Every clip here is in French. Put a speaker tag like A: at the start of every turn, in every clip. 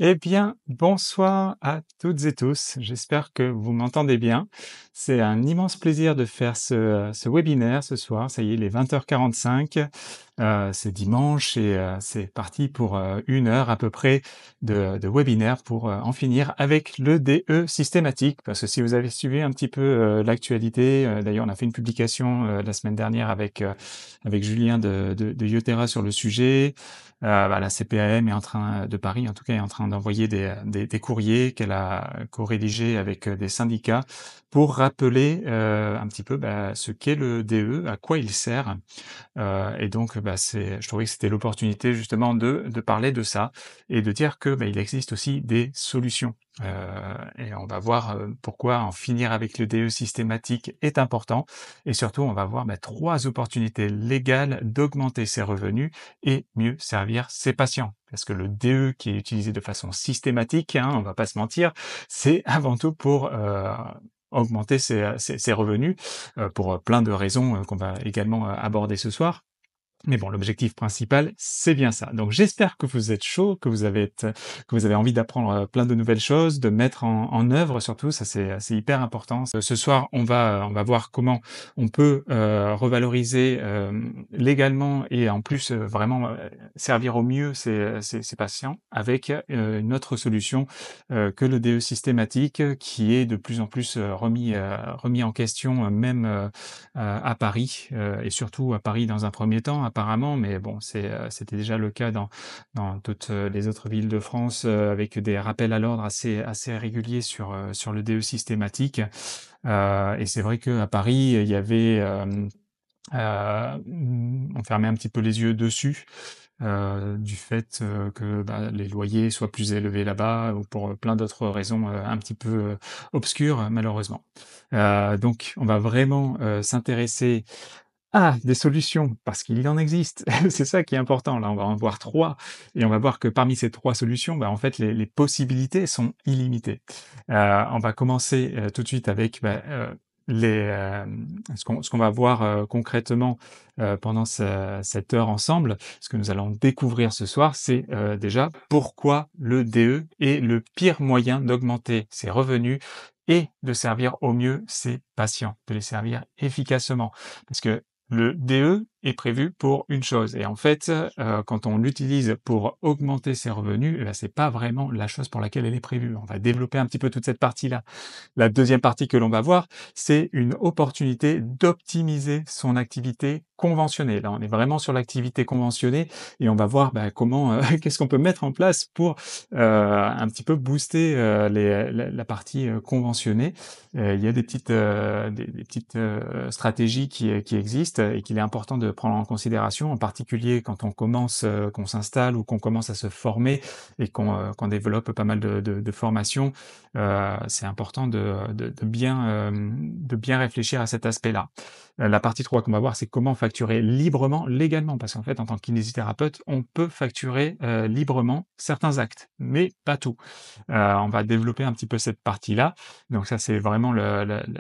A: Eh bien, bonsoir à toutes et tous. J'espère que vous m'entendez bien. C'est un immense plaisir de faire ce webinaire ce soir. Ça y est, il est 20h45. C'est dimanche et c'est parti pour 1 heure à peu près de webinaire pour en finir avec le DE systématique. Parce que si vous avez suivi un petit peu l'actualité, d'ailleurs, on a fait une publication la semaine dernière avec Julien de Yotera sur le sujet. La CPAM est en train de Paris, en tout cas, est en train d'envoyer des courriers qu'elle a co-rédigés avec des syndicats pour rappeler un petit peu ce qu'est le DE, à quoi il sert. Et donc, je trouvais que c'était l'opportunité justement de parler de ça et de dire que il existe aussi des solutions. Et on va voir pourquoi en finir avec le DE systématique est important. Et surtout, on va voir 3 opportunités légales d'augmenter ses revenus et mieux servir ses patients. Parce que le DE qui est utilisé de façon systématique, on va pas se mentir, c'est avant tout pour augmenter ses revenus pour plein de raisons qu'on va également aborder ce soir. Mais bon, l'objectif principal, c'est bien ça. Donc j'espère que vous êtes chaud, que vous avez envie d'apprendre plein de nouvelles choses, de mettre en œuvre surtout, ça c'est hyper important. Ce soir, on va voir comment on peut revaloriser légalement et en plus vraiment servir au mieux ses patients avec une autre solution que le DE systématique qui est de plus en plus remis en question même à Paris et surtout à Paris dans un premier temps apparemment, mais bon, c'était déjà le cas dans toutes les autres villes de France avec des rappels à l'ordre assez réguliers sur le DE systématique. Et c'est vrai qu'à Paris, il y avait on fermait un petit peu les yeux dessus du fait que les loyers soient plus élevés là-bas ou pour plein d'autres raisons un petit peu obscures malheureusement. Donc on va vraiment s'intéresser à des solutions parce qu'il en existe. C'est ça qui est important. Là, on va en voir 3 et on va voir que parmi ces 3 solutions, en fait, les possibilités sont illimitées. On va commencer tout de suite avec ce qu'on va voir concrètement pendant cette heure ensemble. Ce que nous allons découvrir ce soir, c'est déjà pourquoi le DE est le pire moyen d'augmenter ses revenus et de servir au mieux ses patients, de les servir efficacement. Parce que le DE est prévu pour une chose et en fait, quand on l'utilise pour augmenter ses revenus, c'est pas vraiment la chose pour laquelle elle est prévue. On va développer un petit peu toute cette partie-là. La deuxième partie que l'on va voir, c'est une opportunité d'optimiser son activité conventionnée. Là, on est vraiment sur l'activité conventionnée et on va voir comment, qu'est-ce qu'on peut mettre en place pour un petit peu booster la partie conventionnée. Il y a des petites stratégies qui existent et qu'il est important de prendre en considération, en particulier quand on commence, qu'on s'installe ou qu'on commence à se former et qu'on développe pas mal de formations. C'est important de bien réfléchir à cet aspect-là. La partie 3 qu'on va voir, c'est comment facturer librement, légalement, parce qu'en fait, en tant que kinésithérapeute, on peut facturer librement certains actes, mais pas tout. On va développer un petit peu cette partie-là. Donc ça, c'est vraiment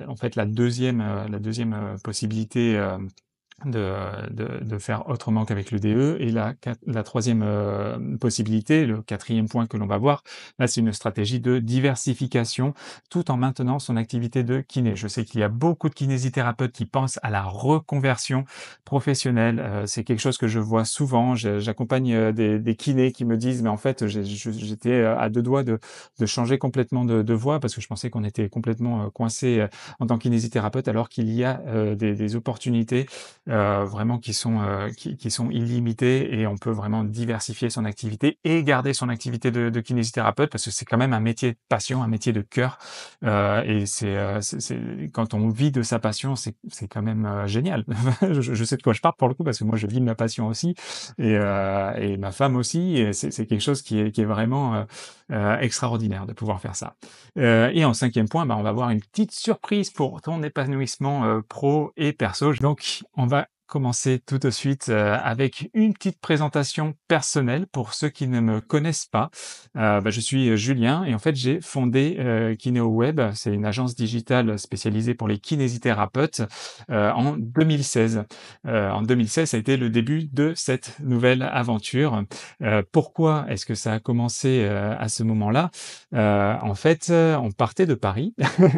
A: en fait la deuxième possibilité de faire autrement qu'avec le DE. Et la troisième possibilité, le quatrième point que l'on va voir, là, c'est une stratégie de diversification tout en maintenant son activité de kiné. Je sais qu'il y a beaucoup de kinésithérapeutes qui pensent à la reconversion professionnelle. C'est quelque chose que je vois souvent. J'accompagne des kinés qui me disent, mais en fait, j'étais à 2 doigts de changer complètement de voie parce que je pensais qu'on était complètement coincé en tant que kinésithérapeute alors qu'il y a des opportunités vraiment qui sont illimitées et on peut vraiment diversifier son activité et garder son activité de kinésithérapeute parce que c'est quand même un métier de passion, un métier de cœur et quand on vit de sa passion, c'est quand même génial. Je sais de quoi je parle pour le coup parce que moi je vis de ma passion aussi et ma femme aussi et c'est quelque chose qui est vraiment extraordinaire de pouvoir faire ça. Et en cinquième point, on va avoir une petite surprise pour ton épanouissement pro et perso. Donc, on va commencer tout de suite, avec une petite présentation personnelle pour ceux qui ne me connaissent pas. Je suis, Julien et en fait, j'ai fondé, KinéoWeb. C'est une agence digitale spécialisée pour les kinésithérapeutes, en 2016. En 2016, ça a été le début de cette nouvelle aventure. Pourquoi est-ce que ça a commencé, à ce moment-là? En fait, on partait de Paris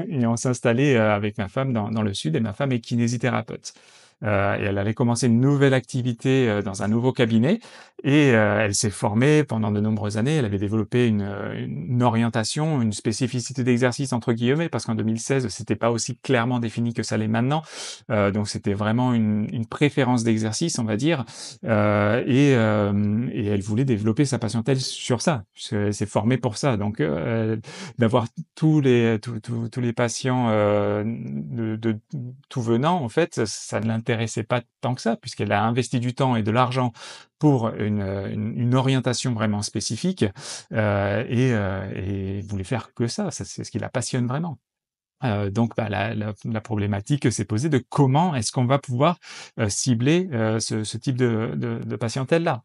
A: et on s'installait, avec ma femme dans le sud et ma femme est kinésithérapeute. Et elle allait commencer une nouvelle activité, dans un nouveau cabinet et elle s'est formée pendant de nombreuses années. Elle avait développé une orientation, une spécificité d'exercice entre guillemets, parce qu'en 2016, c'était pas aussi clairement défini que ça l'est maintenant. Donc c'était vraiment une préférence d'exercice, on va dire, et elle voulait développer sa patientèle sur ça, puisqu'elle s'est formée pour ça. Donc d'avoir tous les patients, de tout venant, en fait, ça ne l'intéressait pas tant que ça, puisqu'elle a investi du temps et de l'argent pour une orientation vraiment spécifique, et voulait faire que ça. Ça, c'est ce qui la passionne vraiment. Donc la problématique s'est posée de comment est-ce qu'on va pouvoir, cibler, ce type de patientèle-là?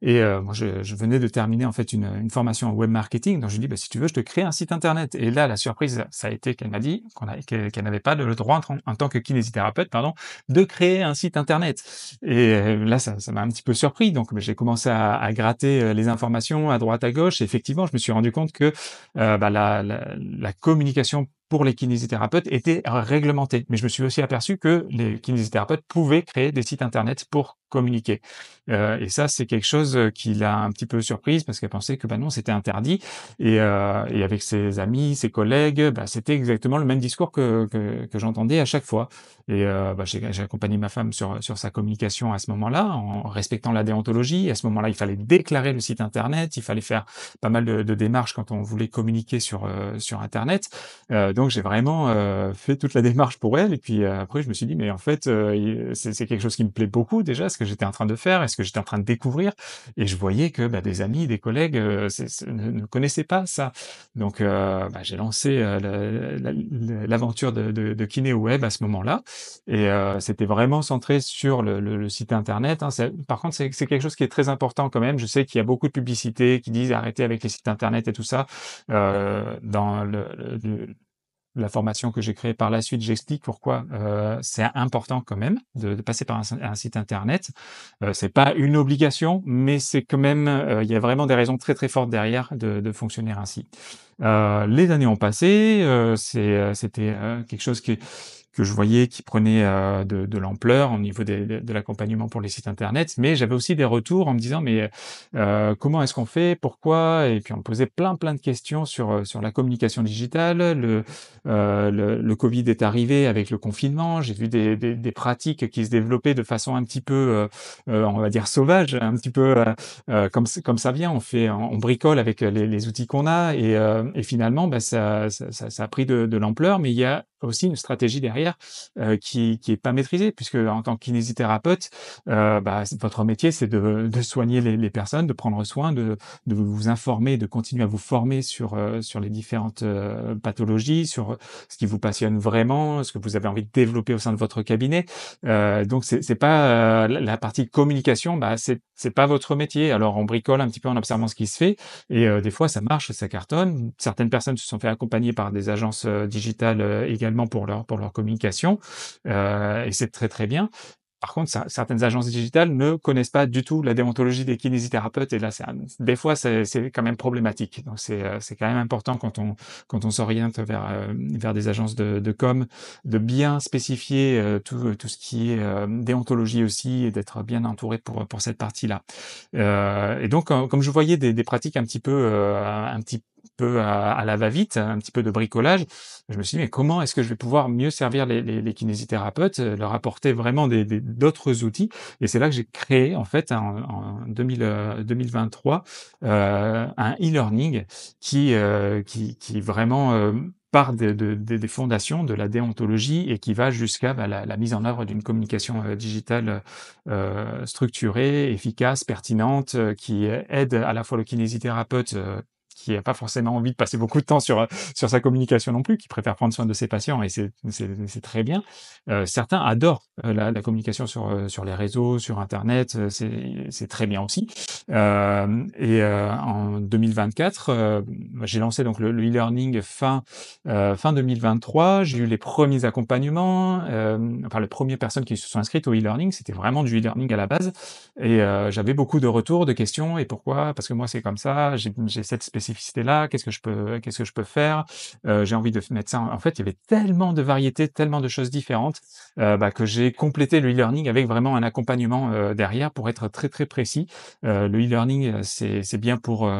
A: Et moi, je venais de terminer, en fait, une formation en web marketing, donc je lui dis: «Bah, si tu veux, je te crée un site internet» et là, la surprise, ça a été qu'elle m'a dit qu'elle n'avait pas le droit en tant que kinésithérapeute, pardon, de créer un site internet et là, ça m'a un petit peu surpris donc j'ai commencé à gratter, les informations à droite, à gauche et effectivement, je me suis rendu compte que, la communication pour les kinésithérapeutes était réglementée. Mais je me suis aussi aperçu que les kinésithérapeutes pouvaient créer des sites internet pour communiquer. Et ça, c'est quelque chose, qui l'a un petit peu surprise parce qu'elle pensait que, bah, non, c'était interdit et avec ses amis, ses collègues, bah, c'était exactement le même discours que j'entendais à chaque fois et j'ai accompagné ma femme sur sa communication à ce moment-là, en respectant la déontologie. À ce moment-là, il fallait déclarer le site internet, il fallait faire pas mal de démarches quand on voulait communiquer sur internet. Donc j'ai vraiment, fait toute la démarche pour elle et puis, après je me suis dit: «Mais en fait, c'est quelque chose qui me plaît beaucoup déjà, ce que j'étais en train de faire et ce que j'étais en train de découvrir» et je voyais que, bah, des amis, des collègues, c'est ne connaissaient pas ça. Donc, j'ai lancé, l'aventure de Kinéo Web à ce moment-là et c'était vraiment centré sur le site internet, hein. C'est par contre, c'est quelque chose qui est très important quand même. Je sais qu'il y a beaucoup de publicités qui disent: «Arrêtez avec les sites internet» et tout ça. Dans la formation que j'ai créée par la suite, j'explique pourquoi, c'est important quand même de passer par un site internet. C'est pas une obligation, mais c'est quand même, il y a vraiment des raisons très, très fortes derrière de fonctionner ainsi. Les années ont passé, c'était, quelque chose que je voyais qui prenait, de l'ampleur au niveau de l'accompagnement pour les sites internet, mais j'avais aussi des retours en me disant: «Mais, comment est-ce qu'on fait? Pourquoi?» et puis on me posait plein de questions sur la communication digitale. Le covid est arrivé avec le confinement. J'ai vu des pratiques qui se développaient de façon un petit peu, on va dire sauvage, un petit peu, comme ça vient. On bricole avec les outils qu'on a et finalement, bah, ça a pris de l'ampleur, mais il y a aussi une stratégie derrière, qui est pas maîtrisée puisque en tant que kinésithérapeute, votre métier, c'est de soigner les personnes, de prendre soin, de vous informer, de continuer à vous former sur les différentes, pathologies, sur ce qui vous passionne vraiment, ce que vous avez envie de développer au sein de votre cabinet. Donc c'est pas, la partie communication, bah, c'est pas votre métier. Alors on bricole un petit peu en observant ce qui se fait et des fois ça marche, ça cartonne. Certaines personnes se sont fait accompagner par des agences, digitales, également pour leur communication, et c'est très, très bien. Par contre, certaines agences digitales ne connaissent pas du tout la déontologie des kinésithérapeutes et là, des fois, c'est quand même problématique. Donc c'est quand même important quand on s'oriente vers des agences de com, de bien spécifier, tout ce qui est, déontologie aussi et d'être bien entouré pour cette partie-là. Et donc, comme je voyais des pratiques un petit peu à la va-vite, un petit peu de bricolage, je me suis dit: «Mais comment est-ce que je vais pouvoir mieux servir les kinésithérapeutes, leur apporter vraiment d'autres outils?» et c'est là que j'ai créé en fait en 2023, un e-learning qui vraiment, part des fondations de la déontologie et qui va jusqu'à, la mise en œuvre d'une communication, digitale, structurée, efficace, pertinente, qui aide à la fois le kinésithérapeute, qui a pas forcément envie de passer beaucoup de temps sur sa communication non plus, qui préfère prendre soin de ses patients et c'est très bien. Certains adorent, la communication sur les réseaux, sur internet, c'est très bien aussi. En 2024, j'ai lancé donc le e-learning fin 2023. J'ai eu les premiers accompagnements, enfin les premières personnes qui se sont inscrites au e-learning, c'était vraiment du e-learning à la base. J'avais beaucoup de retours, de questions. Et pourquoi? Parce que moi c'est comme ça. J'ai cette spécificité-là. Qu'est-ce que je peux faire? J'ai envie de mettre ça. En fait, il y avait tellement de variétés, tellement de choses différentes, que j'ai complété le e-learning avec vraiment un accompagnement derrière pour être très très précis. Le e-learning, c'est bien pour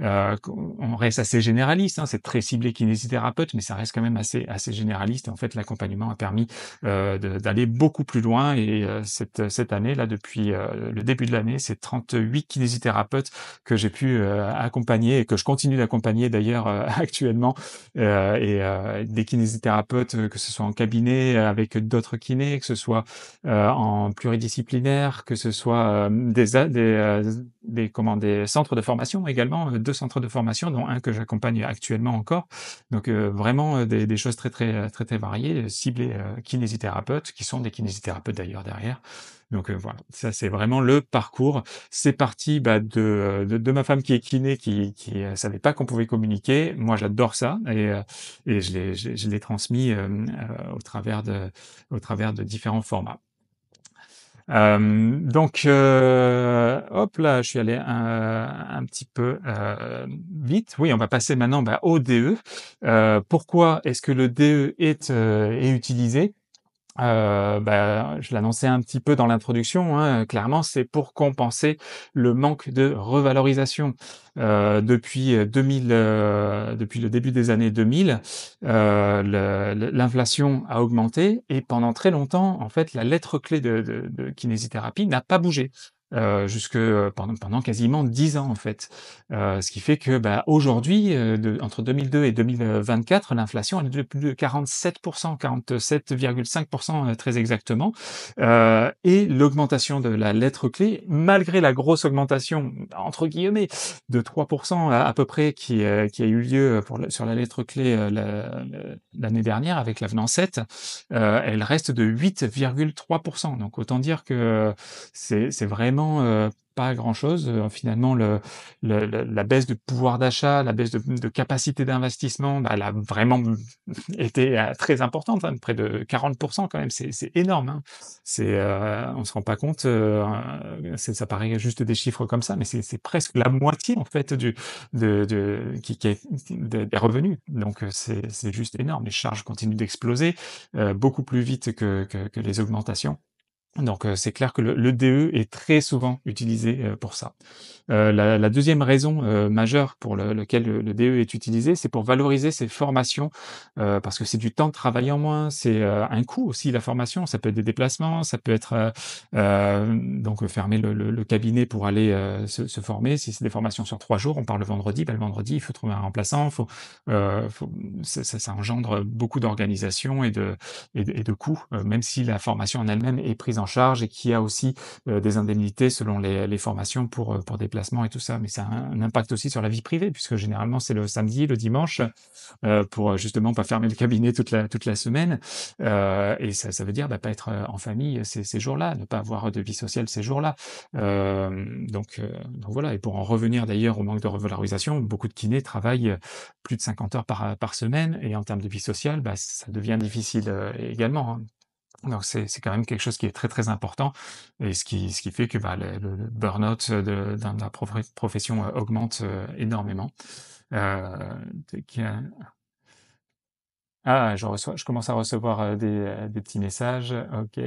A: on reste assez généraliste, hein, c'est très ciblé kinésithérapeute, mais ça reste quand même assez généraliste. Et en fait, l'accompagnement a permis d'aller beaucoup plus loin. Et cette année, là, depuis le début de l'année, c'est 38 kinésithérapeutes que j'ai pu accompagner et que je continue d'accompagner d'ailleurs actuellement. Des kinésithérapeutes, que ce soit en cabinet avec d'autres kinés, que ce soit en pluridisciplinaire, que ce soit des centres de formation également, 2 centres de formation, dont un que j'accompagne actuellement encore. Donc vraiment des choses très variées, ciblées kinésithérapeutes, qui sont des kinésithérapeutes d'ailleurs derrière. Donc voilà, ça c'est vraiment le parcours. C'est parti de ma femme qui est kiné, qui savait pas qu'on pouvait communiquer. Moi j'adore ça et je l'ai transmis au travers de différents formats. Hop là, je suis allé un petit peu vite. Oui, on va passer maintenant au DE. Pourquoi est-ce que le DE est utilisé? Je l'annonçais un petit peu dans l'introduction, hein, clairement, c'est pour compenser le manque de revalorisation. Depuis le début des années 2000, l'inflation a augmenté et pendant très longtemps, en fait, la lettre clé de kinésithérapie n'a pas bougé. Pendant quasiment 10 ans en fait. Ce qui fait que aujourd'hui, entre 2002 et 2024, l'inflation elle est de plus de 47%, 47,5% très exactement. Et l'augmentation de la lettre clé, malgré la grosse augmentation entre guillemets de 3% à peu près qui a eu lieu sur la lettre clé l'année dernière avec l'avenant 7, elle reste de 8,3%. Donc autant dire que c'est vraiment pas grand-chose. Finalement, la baisse de pouvoir d'achat, la baisse de capacité d'investissement, elle a vraiment été très importante, hein, près de 40% quand même. C'est énorme. Hein. On se rend pas compte. Ça paraît juste des chiffres comme ça, mais c'est presque la moitié en fait des revenus. Donc c'est juste énorme. Les charges continuent d'exploser beaucoup plus vite que les augmentations. Donc c'est clair que le DE est très souvent utilisé pour ça. La deuxième raison majeure pour lequel le DE est utilisé, c'est pour valoriser ses formations, parce que c'est du temps de travail en moins, c'est un coût aussi la formation, ça peut être des déplacements, ça peut être donc fermer le cabinet pour aller se former. Si c'est des formations sur 3 jours, on part le vendredi, le vendredi il faut trouver un remplaçant, ça engendre beaucoup d'organisation et de coûts, même si la formation en elle-même est prise en charge et qu'il y a aussi des indemnités selon les formations pour déplacement et tout ça. Mais ça a un impact aussi sur la vie privée, puisque généralement c'est le samedi, le dimanche, pour justement pas fermer le cabinet toute la semaine. Et ça veut dire pas être en famille ces jours-là, ne pas avoir de vie sociale ces jours-là. Donc voilà. Et pour en revenir d'ailleurs au manque de revalorisation, beaucoup de kinés travaillent plus de 50 heures par semaine, et en termes de vie sociale, ça devient difficile également. Hein. Donc c'est quand même quelque chose qui est très important, et ce qui fait que le burn-out dans la profession augmente énormément. Euh, qui a- je commence à recevoir des petits messages. Ok,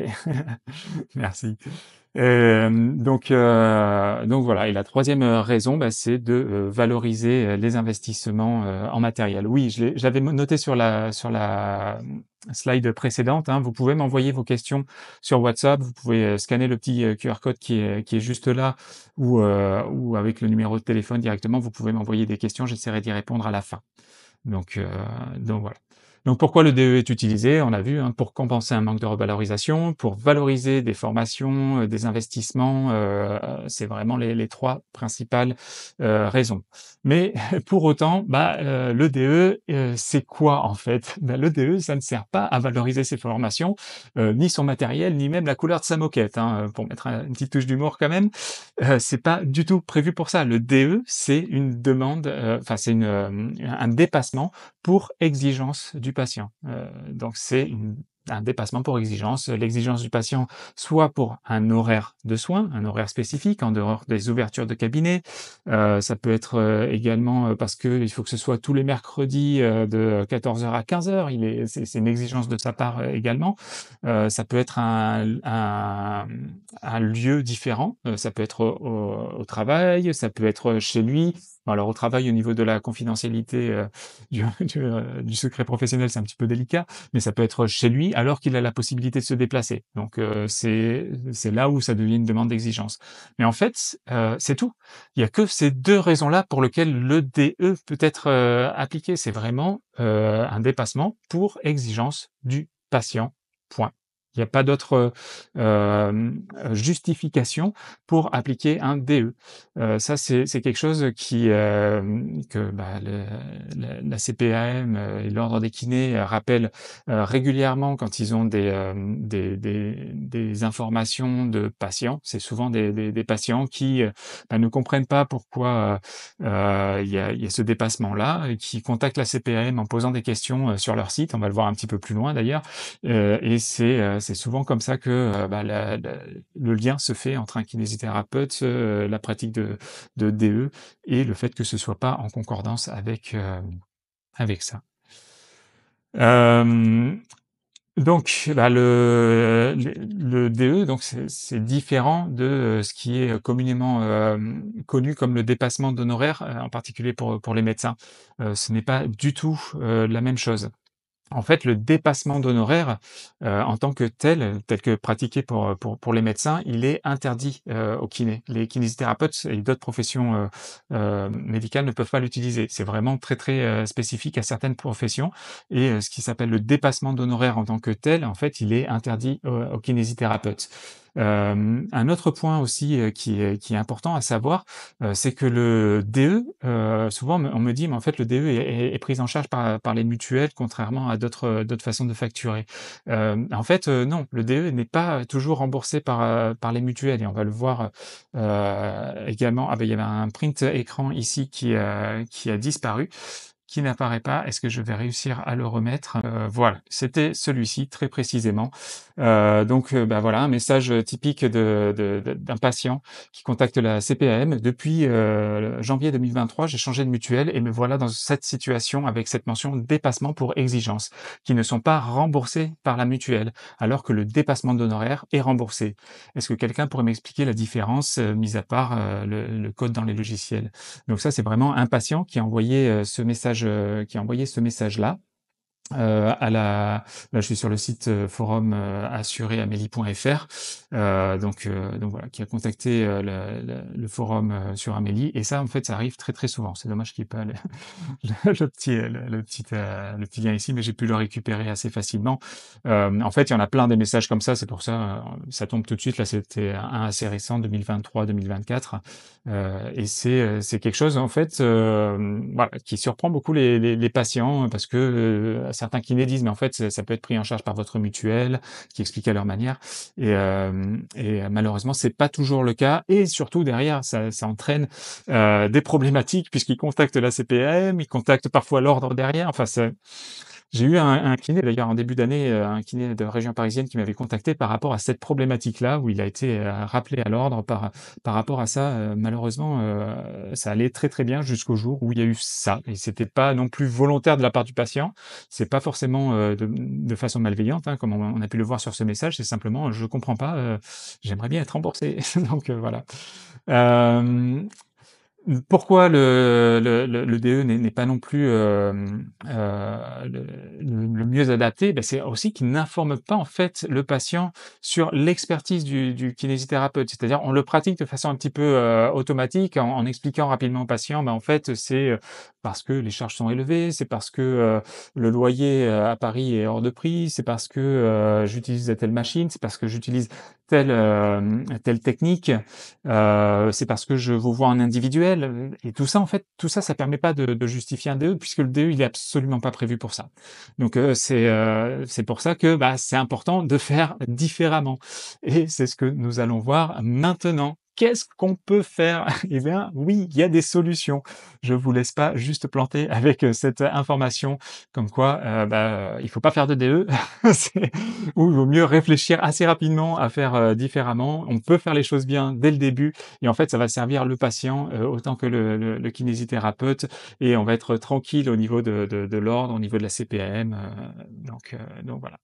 A: merci. Donc voilà. Et la troisième raison, c'est de valoriser les investissements en matériel. Oui, je l'avais noté sur la slide précédente. Hein. Vous pouvez m'envoyer vos questions sur WhatsApp. Vous pouvez scanner le petit QR code qui est juste là, ou avec le numéro de téléphone directement. Vous pouvez m'envoyer des questions. J'essaierai d'y répondre à la fin. Donc voilà. Donc pourquoi le DE est utilisé? On a vu, hein, pour compenser un manque de revalorisation, pour valoriser des formations, des investissements, c'est vraiment les 3 principales, raisons. Mais pour autant, le DE, c'est quoi en fait? Le DE, ça ne sert pas à valoriser ses formations, ni son matériel, ni même la couleur de sa moquette, hein, pour mettre une petite touche d'humour quand même. C'est pas du tout prévu pour ça. Le DE, c'est une demande, enfin c'est un dépassement pour exigence du patient. Donc c'est un dépassement pour exigence. L'exigence du patient, soit pour un horaire de soins, un horaire spécifique en dehors des ouvertures de cabinet. Ça peut être également parce qu'il faut que ce soit tous les mercredis de 14h à 15h. C'est une exigence de sa part également. Ça peut être un lieu différent. Ça peut être au travail, ça peut être chez lui. Bon, alors au travail, au niveau de la confidentialité du secret professionnel, c'est un petit peu délicat, mais ça peut être chez lui alors qu'il a la possibilité de se déplacer. Donc c'est là où ça devient une demande d'exigence. Mais en fait, c'est tout. Il y a que ces 2 raisons-là pour lesquelles le DE peut être appliqué. C'est vraiment un dépassement pour exigence du patient. Point. Il n'y a pas d'autre justification pour appliquer un DE. Ça, c'est quelque chose que la CPAM et l'ordre des kinés rappellent régulièrement quand ils ont des informations de patients. C'est souvent des patients qui ne comprennent pas pourquoi il y a ce dépassement-là, et qui contactent la CPAM en posant des questions sur leur site. On va le voir un petit peu plus loin d'ailleurs. Et c'est souvent comme ça que le lien se fait entre un kinésithérapeute, la pratique de DE et le fait que ce soit pas en concordance avec ça. Euh, donc, le DE, donc c'est différent de ce qui est communément connu comme le dépassement d'honoraires, en particulier pour les médecins. Ce n'est pas du tout la même chose. En fait, le dépassement d'honoraires, en tant que tel que pratiqué pour les médecins, il est interdit, aux kinés. Les kinésithérapeutes et d'autres professions, médicales ne peuvent pas l'utiliser. C'est vraiment très, très, spécifique à certaines professions, et ce qui s'appelle le dépassement d'honoraires en tant que tel, en fait, il est interdit aux kinésithérapeutes. Un autre point aussi, qui est important à savoir, c'est que le DE, souvent on me dit: «Mais en fait le DE est pris en charge par les mutuelles contrairement à d'autres façons de facturer». En fait, non, le DE n'est pas toujours remboursé par les mutuelles, et on va le voir, également. Ah ben il y avait un print écran ici qui a disparu, qui n'apparaît pas. Est-ce que je vais réussir à le remettre? Voilà, c'était celui-ci très précisément. Donc voilà, un message typique d'un patient qui contacte la CPAM. Depuis janvier 2023, j'ai changé de mutuelle et me voilà dans cette situation avec cette mention dépassement pour exigence, qui ne sont pas remboursés par la mutuelle, alors que le dépassement d'honoraires est remboursé. Est-ce que quelqu'un pourrait m'expliquer la différence, mis à part le code dans les logiciels? Donc ça, c'est vraiment un patient qui a envoyé qui a envoyé ce message-là. À la Là, je suis sur le site forum assuréamélie.fr, donc voilà, qui a contacté le forum sur Amélie. Et ça, en fait, ça arrive très très souvent. C'est dommage qu'il n'y ait pas le petit lien ici, mais j'ai pu le récupérer assez facilement. En fait, il y en a plein des messages comme ça, c'est pour ça, ça tombe tout de suite. Là, c'était un assez récent, 2023-2024. Et c'est quelque chose, en fait, voilà, qui surprend beaucoup les patients, parce que certains kinés disent: «Mais en fait, ça peut être pris en charge par votre mutuelle», qui expliquent à leur manière. Et malheureusement, c'est pas toujours le cas, et surtout derrière, ça entraîne des problématiques puisqu'ils contactent la CPAM, ils contactent parfois l'ordre derrière. Enfin, j'ai eu un kiné d'ailleurs en début d'année, un kiné de région parisienne qui m'avait contacté par rapport à cette problématique-là, où il a été rappelé à l'ordre par rapport à ça. Malheureusement, ça allait très très bien jusqu'au jour où il y a eu ça, et c'était pas non plus volontaire de la part du patient. C'est pas forcément de façon malveillante, hein, comme on a pu le voir sur ce message. C'est simplement: je comprends pas, j'aimerais bien être remboursé. Donc voilà. Euh, Pourquoi le DE n'est pas non plus, le mieux adapté? C'est aussi qu'il n'informe pas, en fait, le patient sur l'expertise du kinésithérapeute. C'est-à-dire, on le pratique de façon un petit peu, automatique en expliquant rapidement au patient, en fait, c'est, parce que les charges sont élevées, c'est parce que, le loyer, à Paris est hors de prix, c'est parce que, j'utilise telle machine, c'est parce que j'utilise telle technique. C'est parce que je vous vois en individuel, et tout ça, en fait, tout ça, ça permet pas de justifier un DE puisque le DE, il est absolument pas prévu pour ça. Donc, c'est pour ça que, c'est important de faire différemment et c'est ce que nous allons voir maintenant. Qu'est-ce qu'on peut faire? Eh bien, oui, il y a des solutions. Je vous laisse pas juste planter avec, cette information comme quoi, il faut pas faire de DE. C'est ou il vaut mieux réfléchir assez rapidement à faire, différemment. On peut faire les choses bien dès le début et en fait, ça va servir le patient, autant que le kinésithérapeute et on va être tranquille au niveau de l'ordre, au niveau de la CPAM, donc voilà.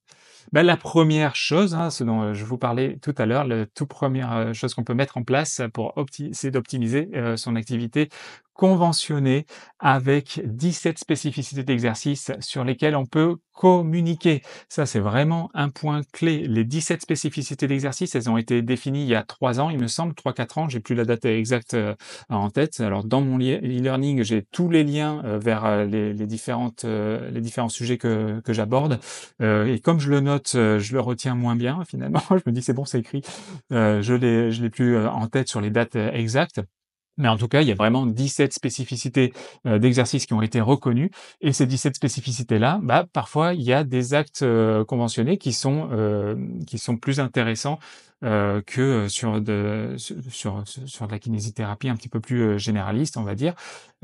A: La première chose, hein, ce dont, je vous parlais tout à l'heure, la toute première, chose qu'on peut mettre en place pour c'est d'optimiser, son activité conventionnée avec 17 spécificités d'exercice sur lesquelles on peut communiquer. Ça, c'est vraiment un point clé. Les 17 spécificités d'exercice, elles ont été définies il y a 3 ans, il me semble, 3-4 ans, j'ai plus la date exacte, en tête. Alors dans mon e-learning, j'ai tous les liens, vers, les différents sujets que j'aborde. Et comme je le note, je le retiens moins bien finalement. Je me dis: «C'est bon, c'est écrit». Je l'ai plus, en tête sur les dates, exactes. Mais en tout cas, il y a vraiment 17 spécificités, d'exercices qui ont été reconnues et ces 17 spécificités-là, parfois, il y a des actes, conventionnés qui sont plus intéressants, que, sur de la kinésithérapie un petit peu plus, généraliste, on va dire.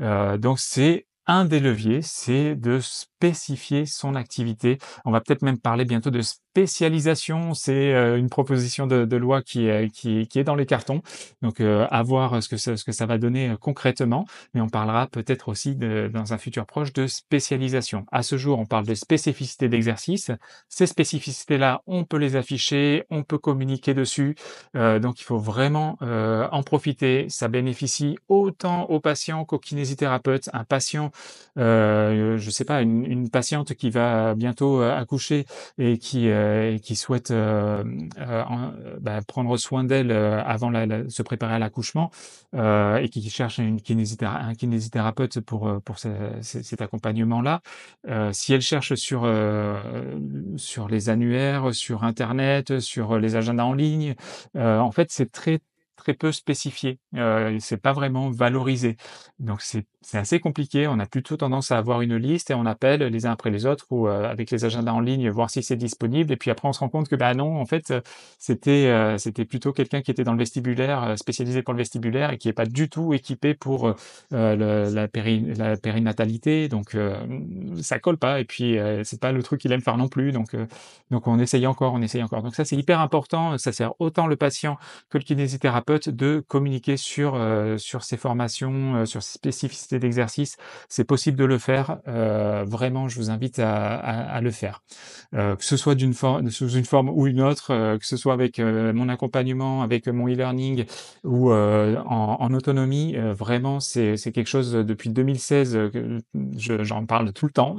A: Donc c'est un des leviers, c'est de spécifier son activité. On va peut-être même parler bientôt de spécialisation. C'est, une proposition de loi qui est dans les cartons. Donc, à voir ce que ça va donner, concrètement, mais on parlera peut-être aussi dans un futur proche de spécialisation. À ce jour, on parle de spécificité d'exercice. Ces spécificités-là, on peut les afficher, on peut communiquer dessus, donc il faut vraiment, en profiter. Ça bénéficie autant aux patients qu'aux kinésithérapeutes. Un patient, je sais pas, une patiente qui va bientôt, accoucher et qui souhaite, prendre soin d'elle, avant se préparer à l'accouchement, et qui cherche un kinésithérapeute pour cet accompagnement-là. Si elle cherche sur les annuaires, sur internet, sur les agendas en ligne, en fait, c'est très, très peu spécifié, c'est pas vraiment valorisé. Donc c'est assez compliqué. On a plutôt tendance à avoir une liste et on appelle les uns après les autres ou, avec les agendas en ligne, voir si c'est disponible et puis après on se rend compte que, non, en fait, c'était plutôt quelqu'un qui était dans le vestibulaire, spécialisé pour le vestibulaire et qui est pas du tout équipé pour, la périnatalité donc ça colle pas et puis, c'est pas le truc qu'il aime faire non plus donc on essaye encore, on essaye encore. Donc ça, c'est hyper important, ça sert autant le patient que le kinésithérapeute de communiquer sur ses formations, sur ses spécificités d'exercice. C'est possible de le faire, vraiment, je vous invite à le faire. Que ce soit sous une forme ou une autre, que ce soit avec, mon accompagnement, avec mon e-learning ou, en autonomie, vraiment c'est quelque chose, depuis 2016, que j'en parle tout le temps.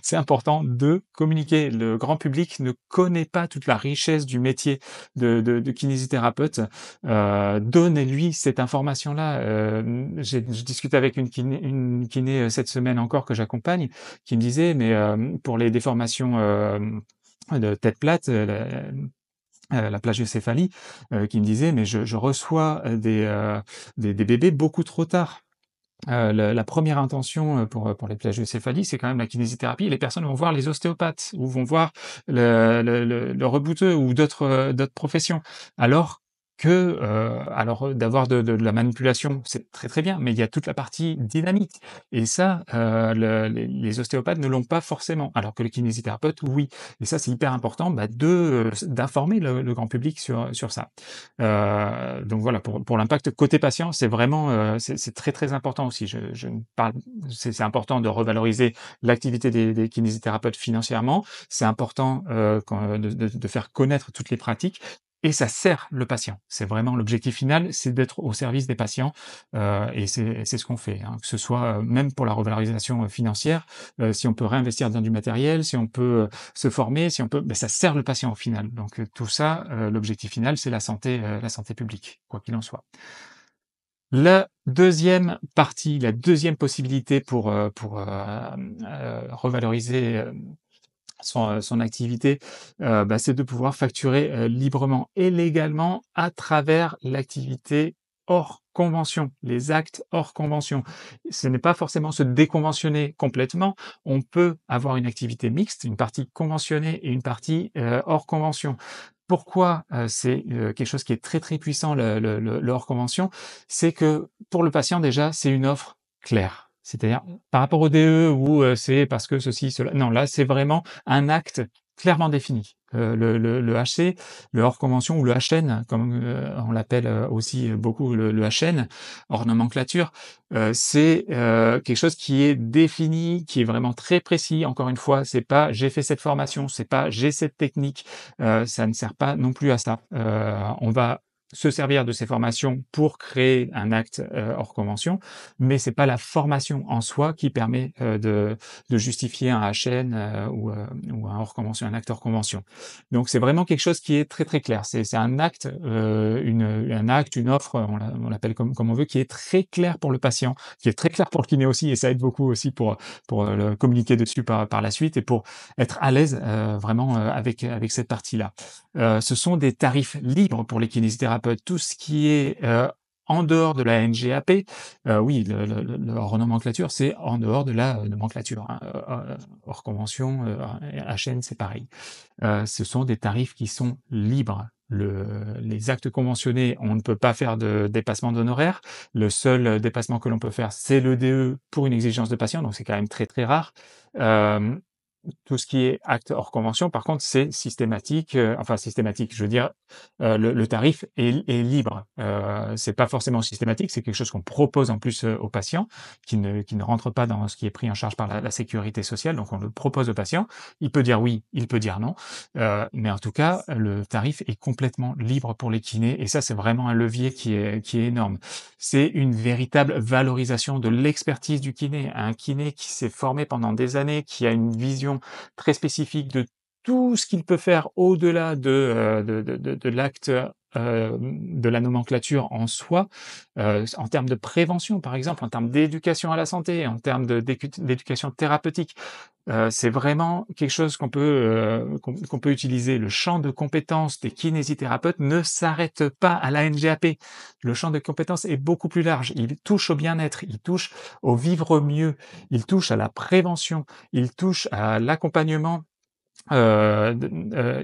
A: C'est important de communiquer. Le grand public ne connaît pas toute la richesse du métier de kinésithérapeute. Donnez-lui cette information-là. Je discutais avec une kiné, cette semaine encore que j'accompagne, qui me disait: «Mais, pour les déformations, de tête plate, la plagiocéphalie, qui me disait: «Mais je reçois, des bébés beaucoup trop tard». La 1re intention, pour les plagiocéphalies, c'est quand même la kinésithérapie. Les personnes vont voir les ostéopathes ou vont voir le rebouteux ou d'autres professions. Alors d'avoir de la manipulation, c'est très, très bien, mais il y a toute la partie dynamique et ça, les ostéopathes ne l'ont pas forcément, alors que le kinésithérapeute, oui et ça, c'est hyper important, d'informer le grand public sur ça. Donc voilà, pour l'impact côté patient, c'est vraiment, c'est très, très important aussi. Je ne parle c'est important de revaloriser l'activité des kinésithérapeutes financièrement. C'est important, quand de faire connaître toutes les pratiques et ça sert le patient. C'est vraiment l'objectif final, c'est d'être au service des patients, et c'est ce qu'on fait, hein. Que ce soit, même pour la revalorisation, financière, si on peut réinvestir dans du matériel, si on peut, se former, si on peut ça sert le patient au final. Donc, tout ça, l'objectif final, c'est la santé publique, quoi qu'il en soit. La deuxième partie, la deuxième possibilité pour revaloriser, son activité, c'est de pouvoir facturer, librement et légalement à travers l'activité hors convention, les actes hors convention. Ce n'est pas forcément se déconventionner complètement, on peut avoir une activité mixte, une partie conventionnée et une partie, hors convention. Pourquoi, c'est, quelque chose qui est très, très puissant le hors convention? C'est que pour le patient déjà, c'est une offre claire. C'est-à-dire, par rapport au DE où, c'est parce que ceci, cela non, là, c'est vraiment un acte clairement défini. Le HC, le hors convention ou le HN comme, on l'appelle, aussi beaucoup le HN, hors nomenclature, c'est, quelque chose qui est défini, qui est vraiment très précis. Encore une fois, c'est pas: «J'ai fait cette formation», c'est pas: «J'ai cette technique», ça ne sert pas non plus à ça. On va se servir de ces formations pour créer un acte, hors convention, mais c'est pas la formation en soi qui permet, de justifier un HN, ou un hors convention, un acte hors convention. Donc c'est vraiment quelque chose qui est très, très clair. C'est un acte, un acte, une offre, on l'appelle comme on veut, qui est très clair pour le patient, qui est très clair pour le kiné aussi et ça aide beaucoup aussi pour le communiquer dessus par la suite et pour être à l'aise, vraiment, avec cette partie-là. Ce sont des tarifs libres pour les kinésithérapeutes. Tout ce qui est, en dehors de la NGAP, oui, le hors nomenclature, c'est en dehors de la, nomenclature, hein, hors convention, HN, c'est pareil. Ce sont des tarifs qui sont libres. Les actes conventionnés, on ne peut pas faire de dépassement d'honoraires. Le seul, dépassement que l'on peut faire, c'est le DE pour une exigence de patient, donc c'est quand même très, très rare. Hem Tout ce qui est acte hors convention, par contre, c'est systématique, enfin systématique, je veux dire, le tarif est libre. C'est pas forcément systématique, c'est quelque chose qu'on propose en plus, aux patients qui ne rentre pas dans ce qui est pris en charge par la sécurité sociale, donc on le propose au patient. Il peut dire oui, il peut dire non, mais en tout cas, le tarif est complètement libre pour les kinés et ça, c'est vraiment un levier qui est énorme. C'est une véritable valorisation de l'expertise du kiné. Un kiné qui s'est formé pendant des années, qui a une vision très spécifique de tout ce qu'il peut faire au-delà de l'acte, de la nomenclature en soi, en termes de prévention, par exemple, en termes d'éducation à la santé, en termes d'éducation thérapeutique. C'est vraiment quelque chose qu'on peut utiliser. Le champ de compétences des kinésithérapeutes ne s'arrête pas à la NGAP. Le champ de compétences est beaucoup plus large. Il touche au bien-être, il touche au vivre mieux, il touche à la prévention, il touche à l'accompagnement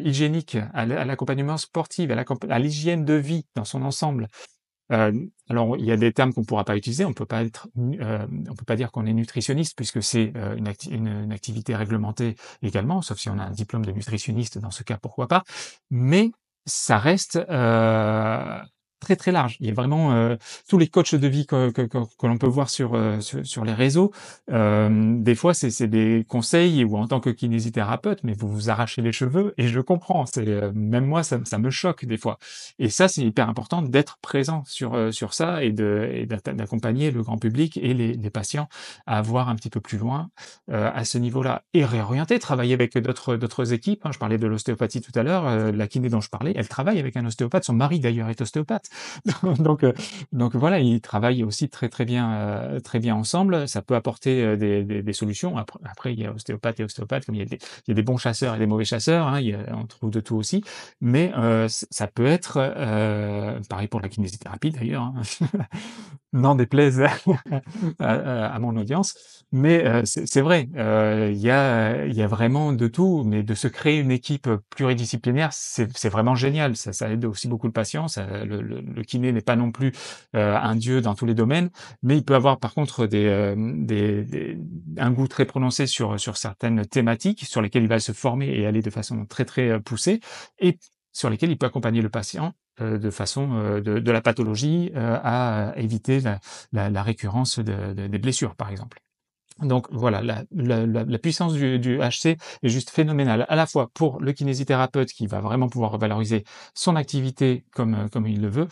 A: hygiénique, à l'accompagnement sportif, à l'hygiène de vie dans son ensemble. Alors il y a des termes qu'on ne pourra pas utiliser, on peut pas dire qu'on est nutritionniste puisque c'est, une activité réglementée également, sauf si on a un diplôme de nutritionniste, dans ce cas, pourquoi pas? Mais ça reste, très, très large. Il y a vraiment, tous les coachs de vie que l'on peut voir sur les réseaux, des fois c'est des conseils où en tant que kinésithérapeute, mais vous vous arrachez les cheveux et je comprends, même moi ça me choque des fois. Et ça, c'est hyper important d'être présent sur ça et d'accompagner le grand public et les patients à voir un petit peu plus loin, à ce niveau-là et réorienter, travailler avec d'autres équipes, hein. Je parlais de l'ostéopathie tout à l'heure, la kiné dont je parlais, elle travaille avec un ostéopathe. Son mari d'ailleurs est ostéopathe. Donc heu, donc voilà, ils travaillent aussi très bien ensemble. Ça peut apporter, des solutions. Après il y a ostéopathe, comme il y a des bons chasseurs et des mauvais chasseurs, hein, on trouve de tout aussi. Mais ça peut être, pareil pour la kinésithérapie d'ailleurs, hein, n'en déplaise à mon audience. Mais c'est vrai, il y a vraiment de tout, mais de se créer une équipe pluridisciplinaire, c'est vraiment génial. Ça aide aussi beaucoup le patient. Le kiné n'est pas non plus un dieu dans tous les domaines, mais il peut avoir par contre un goût très prononcé sur certaines thématiques sur lesquelles il va se former et aller de façon très, très, poussée et sur lesquelles il peut accompagner le patient, de façon, de la pathologie, à éviter la récurrence des blessures, par exemple. Donc voilà, la puissance du HC est juste phénoménale, à la fois pour le kinésithérapeute qui va vraiment pouvoir revaloriser son activité comme il le veut,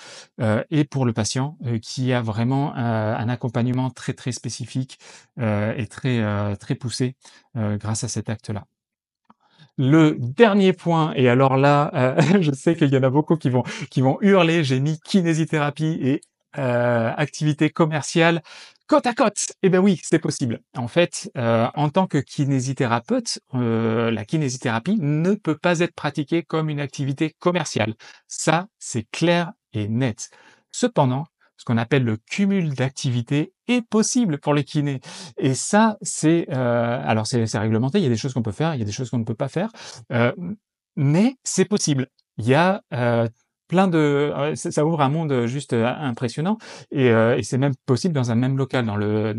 A: et pour le patient, qui a vraiment, un accompagnement très, très spécifique, et très poussé, grâce à cet acte-là. Le dernier point, et alors là, je sais qu'il y en a beaucoup qui vont hurler, j'ai mis kinésithérapie et activité commerciale côte à côte. Eh ben oui, c'est possible. En fait, en tant que kinésithérapeute, la kinésithérapie ne peut pas être pratiquée comme une activité commerciale. Ça, c'est clair et net. Cependant, ce qu'on appelle le cumul d'activités est possible pour les kinés. Et ça, alors c'est réglementé, il y a des choses qu'on peut faire, il y a des choses qu'on ne peut pas faire, heu, mais c'est possible. Il y a, plein de ça ouvre un monde, juste, impressionnant, et c'est même possible dans un même local. Dans le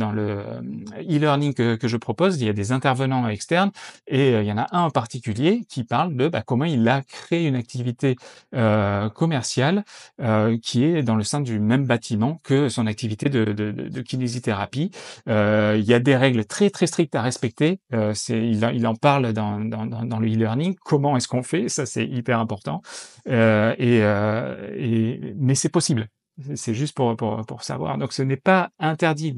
A: e-learning que je propose, il y a des intervenants externes, et il y en a un en particulier qui parle de, bah, comment il a créé une activité, commerciale, qui est dans le sein du même bâtiment que son activité de kinésithérapie. Il y a des règles très, très strictes à respecter. Il en parle dans le e-learning. Comment est-ce qu'on fait? Ça, c'est hyper important. Mais c'est possible. C'est juste pour savoir. Donc ce n'est pas interdit.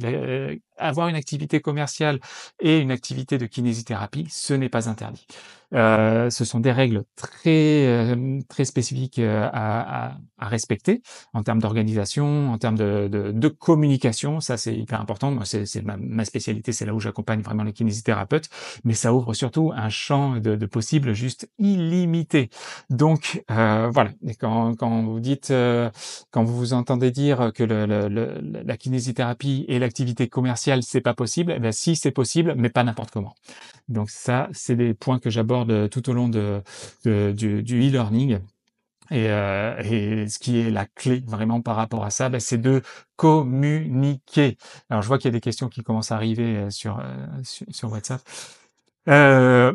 A: Avoir une activité commerciale et une activité de kinésithérapie, ce n'est pas interdit. Ce sont des règles très spécifiques, à respecter en termes d'organisation, en termes de communication. Ça, c'est hyper important. Moi, c'est ma spécialité, c'est là où j'accompagne vraiment les kinésithérapeutes, mais ça ouvre surtout un champ de possibles juste illimité. Donc, voilà. Et quand vous dites, quand vous vous entendez dire que la kinésithérapie et l'activité commerciale, c'est pas possible, eh ben si, c'est possible, mais pas n'importe comment. Donc ça, c'est des points que j'aborde tout au long du e-learning. Et ce qui est la clé vraiment par rapport à ça, bah, c'est de communiquer. Alors je vois qu'il y a des questions qui commencent à arriver sur WhatsApp.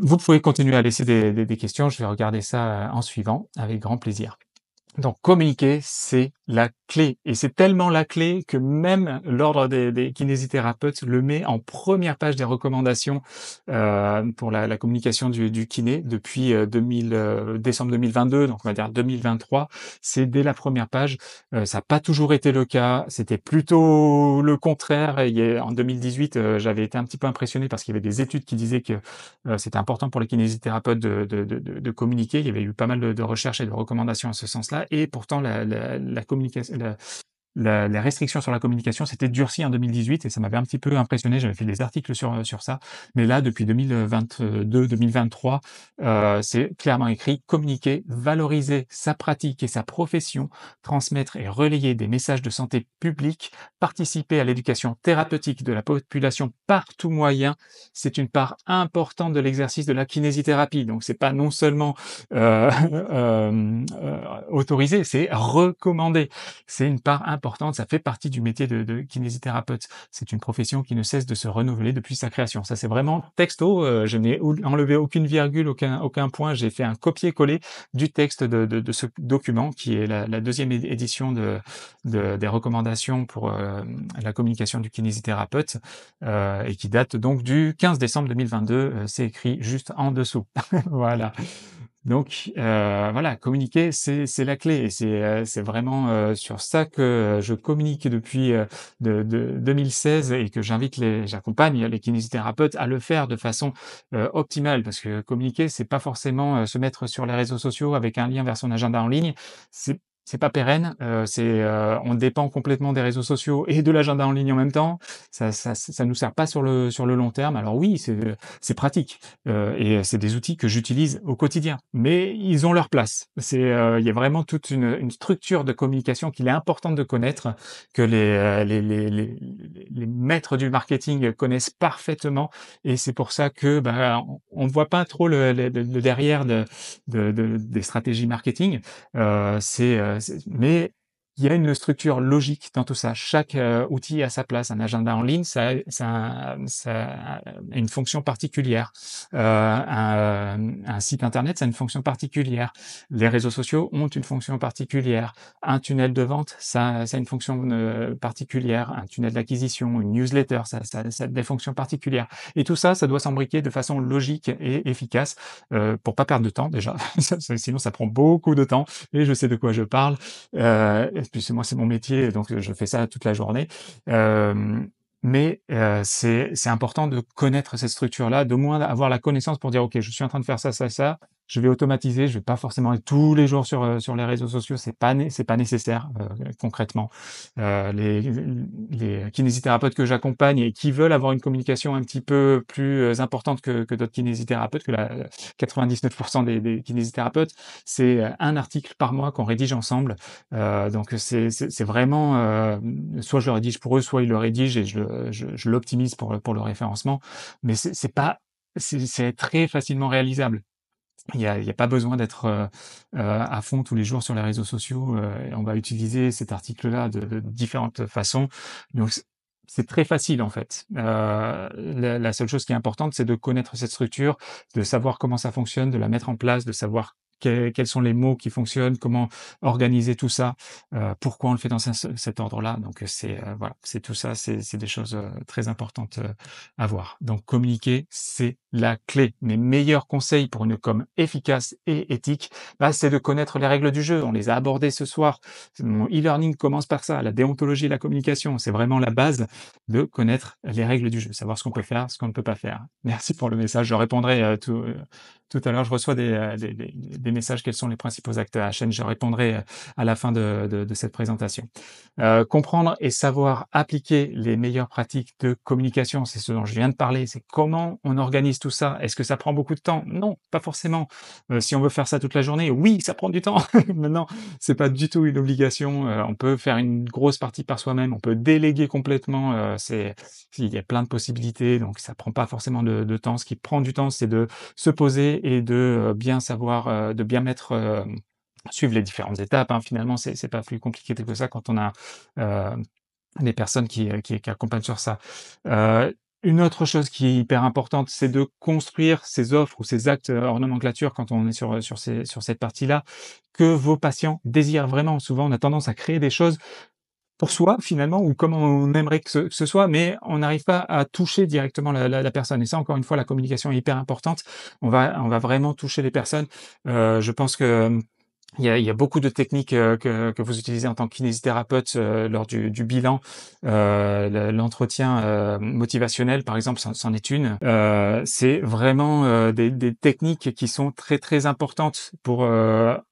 A: Vous pouvez continuer à laisser des questions, je vais regarder ça en suivant, avec grand plaisir. Donc communiquer, c'est la clé, et c'est tellement la clé que même l'ordre des kinésithérapeutes le met en première page des recommandations, pour la communication du kiné depuis, décembre 2022, donc on va dire 2023. C'est dès la première page. Ça n'a pas toujours été le cas, c'était plutôt le contraire. En 2018, j'avais été un petit peu impressionné parce qu'il y avait des études qui disaient que c'était important pour les kinésithérapeutes de communiquer. Il y avait eu pas mal de recherches et de recommandations à ce sens-là, et pourtant la communication, les restrictions sur la communication s'étaient durcies en 2018, et ça m'avait un petit peu impressionné. J'avais fait des articles sur ça. Mais là, depuis 2022-2023, c'est clairement écrit: communiquer, valoriser sa pratique et sa profession, transmettre et relayer des messages de santé publique, participer à l'éducation thérapeutique de la population par tout moyen. C'est une part importante de l'exercice de la kinésithérapie. Donc c'est pas non seulement autorisé, c'est recommandé. C'est une part importante, ça fait partie du métier de kinésithérapeute. C'est une profession qui ne cesse de se renouveler depuis sa création. Ça, c'est vraiment texto, je n'ai enlevé aucune virgule, aucun point, j'ai fait un copier-coller du texte de ce document, qui est la deuxième édition des recommandations pour la communication du kinésithérapeute, et qui date donc du 15 décembre 2022, c'est écrit juste en dessous. Voilà. Donc voilà, communiquer, c'est la clé, et c'est vraiment, sur ça que je communique depuis, de 2016, et que j'accompagne les kinésithérapeutes à le faire de façon, optimale. Parce que communiquer, c'est pas forcément, se mettre sur les réseaux sociaux avec un lien vers son agenda en ligne. C'est pas pérenne, on dépend complètement des réseaux sociaux et de l'agenda en ligne en même temps. Ça nous sert pas sur le long terme. Alors oui, c'est pratique. Et c'est des outils que j'utilise au quotidien, mais ils ont leur place. Il y a vraiment toute une structure de communication qu'il est important de connaître, que les maîtres du marketing connaissent parfaitement, et c'est pour ça que, bah, on voit pas trop le derrière des stratégies marketing. Mais il y a une structure logique dans tout ça. Chaque, outil a sa place. Un agenda en ligne, ça a une fonction particulière. Un site internet, ça a une fonction particulière. Les réseaux sociaux ont une fonction particulière. Un tunnel de vente, ça a une fonction, particulière. Un tunnel d'acquisition, une newsletter, ça a des fonctions particulières. Et tout ça, ça doit s'embriquer de façon logique et efficace, pour pas perdre de temps déjà. Sinon ça prend beaucoup de temps et je sais de quoi je parle. Et puis c'est mon métier, donc je fais ça toute la journée. Mais c'est important de connaître cette structure-là, d'au moins avoir la connaissance pour dire: «OK, je suis en train de faire ça, ça, ça. Je vais automatiser, je vais pas forcément être tous les jours sur les réseaux sociaux, c'est pas nécessaire, concrètement». Les kinésithérapeutes que j'accompagne et qui veulent avoir une communication un petit peu plus, importante que d'autres kinésithérapeutes, que la 99 des kinésithérapeutes, c'est, 1 article par mois qu'on rédige ensemble. Donc c'est vraiment, soit je le rédige pour eux, soit ils le rédigent et je l'optimise pour le référencement. Mais c'est pas c'est très facilement réalisable. Il y a pas besoin d'être, à fond tous les jours sur les réseaux sociaux, et on va utiliser cet article-là de différentes façons. Donc c'est très facile, en fait. La seule chose qui est importante, c'est de connaître cette structure, de savoir comment ça fonctionne, de la mettre en place, de savoir quels sont les mots qui fonctionnent, comment organiser tout ça, pourquoi on le fait dans cet ordre-là. Donc voilà, c'est tout ça, c'est des choses, très importantes, à voir. Donc communiquer, c'est la clé. Mes meilleurs conseils pour une com efficace et éthique, bah, c'est de connaître les règles du jeu. On les a abordées ce soir. Mon e-learning commence par ça, la déontologie et la communication. C'est vraiment la base de connaître les règles du jeu, savoir ce qu'on peut faire, ce qu'on ne peut pas faire. Merci pour le message. Je répondrai tout à l'heure. Je reçois des messages. Quels sont les principaux actes à la chaîne? Je répondrai à la fin de cette présentation. Comprendre et savoir appliquer les meilleures pratiques de communication, c'est ce dont je viens de parler. C'est comment on organise tout ça. Est-ce que ça prend beaucoup de temps? Non, pas forcément. Si on veut faire ça toute la journée, oui, ça prend du temps. Maintenant, c'est pas du tout une obligation. On peut faire une grosse partie par soi-même. On peut déléguer complètement. Il y a plein de possibilités, donc ça prend pas forcément de temps. Ce qui prend du temps, c'est de se poser et de bien savoir, de bien mettre, suivre les différentes étapes, hein. Finalement, c'est pas plus compliqué que ça quand on a, heu, des personnes qui accompagnent sur ça. Une autre chose qui est hyper importante, c'est de construire ces offres ou ces actes, hors nomenclature quand on est sur cette partie-là, que vos patients désirent vraiment. Souvent, on a tendance à créer des choses pour soi finalement, ou comme on aimerait que ce soit, mais on n'arrive pas à toucher directement la personne, et ça, encore une fois, la communication est hyper importante. On va vraiment toucher les personnes. Je pense que, il y a beaucoup de techniques, que vous utilisez en tant que kinésithérapeute, lors du bilan. L'entretien, motivationnel, par exemple, c'en est une. C'est vraiment, des techniques qui sont très, très importantes pour,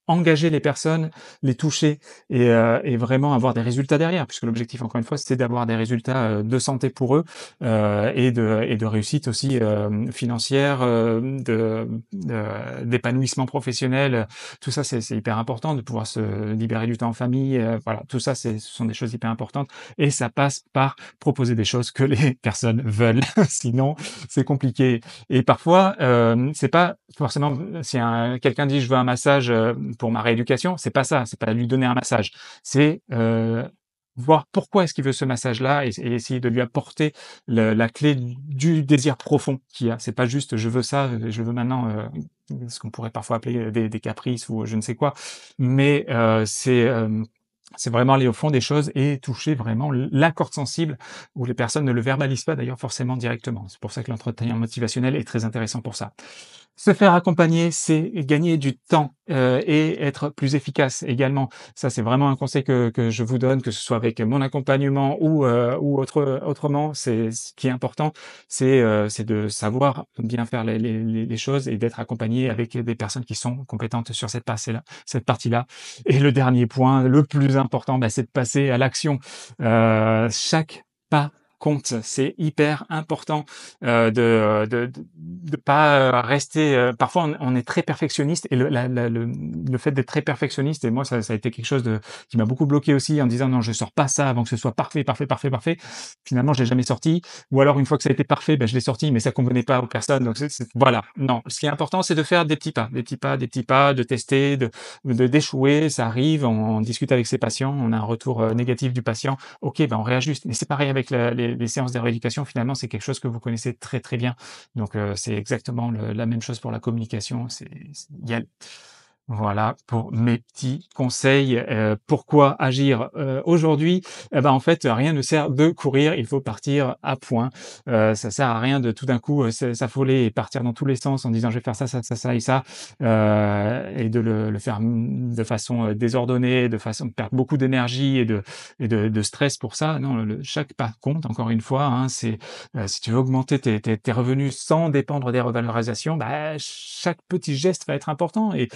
A: engager les personnes, les toucher et vraiment avoir des résultats derrière. Puisque l'objectif, encore une fois, c'est d'avoir des résultats, de santé pour eux, et de réussite aussi, financière, d'épanouissement professionnel. Tout ça, c'est hyper important de pouvoir se libérer du temps en famille. Voilà, tout ça, ce sont des choses hyper importantes, et ça passe par proposer des choses que les personnes veulent. Sinon, c'est compliqué. Et parfois, c'est pas forcément si quelqu'un dit: «Je veux un massage, pour ma rééducation», c'est pas ça, c'est pas lui donner un massage. C'est, voir pourquoi est-ce qu'il veut ce massage-là, et essayer de lui apporter la clé du désir profond qu'il y a. C'est pas juste: «Je veux ça, je veux maintenant», ce qu'on pourrait parfois appeler des caprices ou je ne sais quoi. Mais c'est vraiment aller au fond des choses et toucher vraiment la corde sensible, où les personnes ne le verbalisent pas d'ailleurs forcément directement. C'est pour ça que l'entretien motivationnel est très intéressant pour ça. Se faire accompagner, c'est gagner du temps, et être plus efficace également. Ça, c'est vraiment un conseil que je vous donne, que ce soit avec mon accompagnement ou autrement. Ce qui est important, c'est de savoir bien faire les choses et d'être accompagné avec des personnes qui sont compétentes sur cette partie-là. Et le dernier point, le plus important, bah, c'est de passer à l'action. Chaque pas compte. C'est hyper important, de pas rester. Parfois, on est très perfectionniste et le fait d'être très perfectionniste et moi, ça a été quelque chose qui m'a beaucoup bloqué aussi en disant non, je sors pas ça avant que ce soit parfait, parfait, parfait, parfait. Finalement, je l'ai jamais sorti. Ou alors, une fois que ça a été parfait, ben, je l'ai sorti, mais ça convenait pas aux personnes. Donc, voilà. Non, ce qui est important, c'est de faire des petits pas, des petits pas, des petits pas, de tester, d'échouer. Ça arrive. On discute avec ses patients, on a un retour négatif du patient. Ok, ben on réajuste. Mais c'est pareil avec les séances de rééducation. Finalement, c'est quelque chose que vous connaissez très très bien. Donc, c'est exactement la même chose pour la communication. Il y a voilà pour mes petits conseils. Pourquoi agir aujourd'hui? Eh ben, en fait, rien ne sert de courir, il faut partir à point. Ça sert à rien de tout d'un coup s'affoler et partir dans tous les sens en disant je vais faire ça, ça, ça, ça et ça, et de le faire de façon désordonnée, de façon de perdre beaucoup d'énergie et de stress pour ça. Non, chaque pas compte, encore une fois. Hein, si tu veux augmenter tes revenus sans dépendre des revalorisations, bah, chaque petit geste va être important et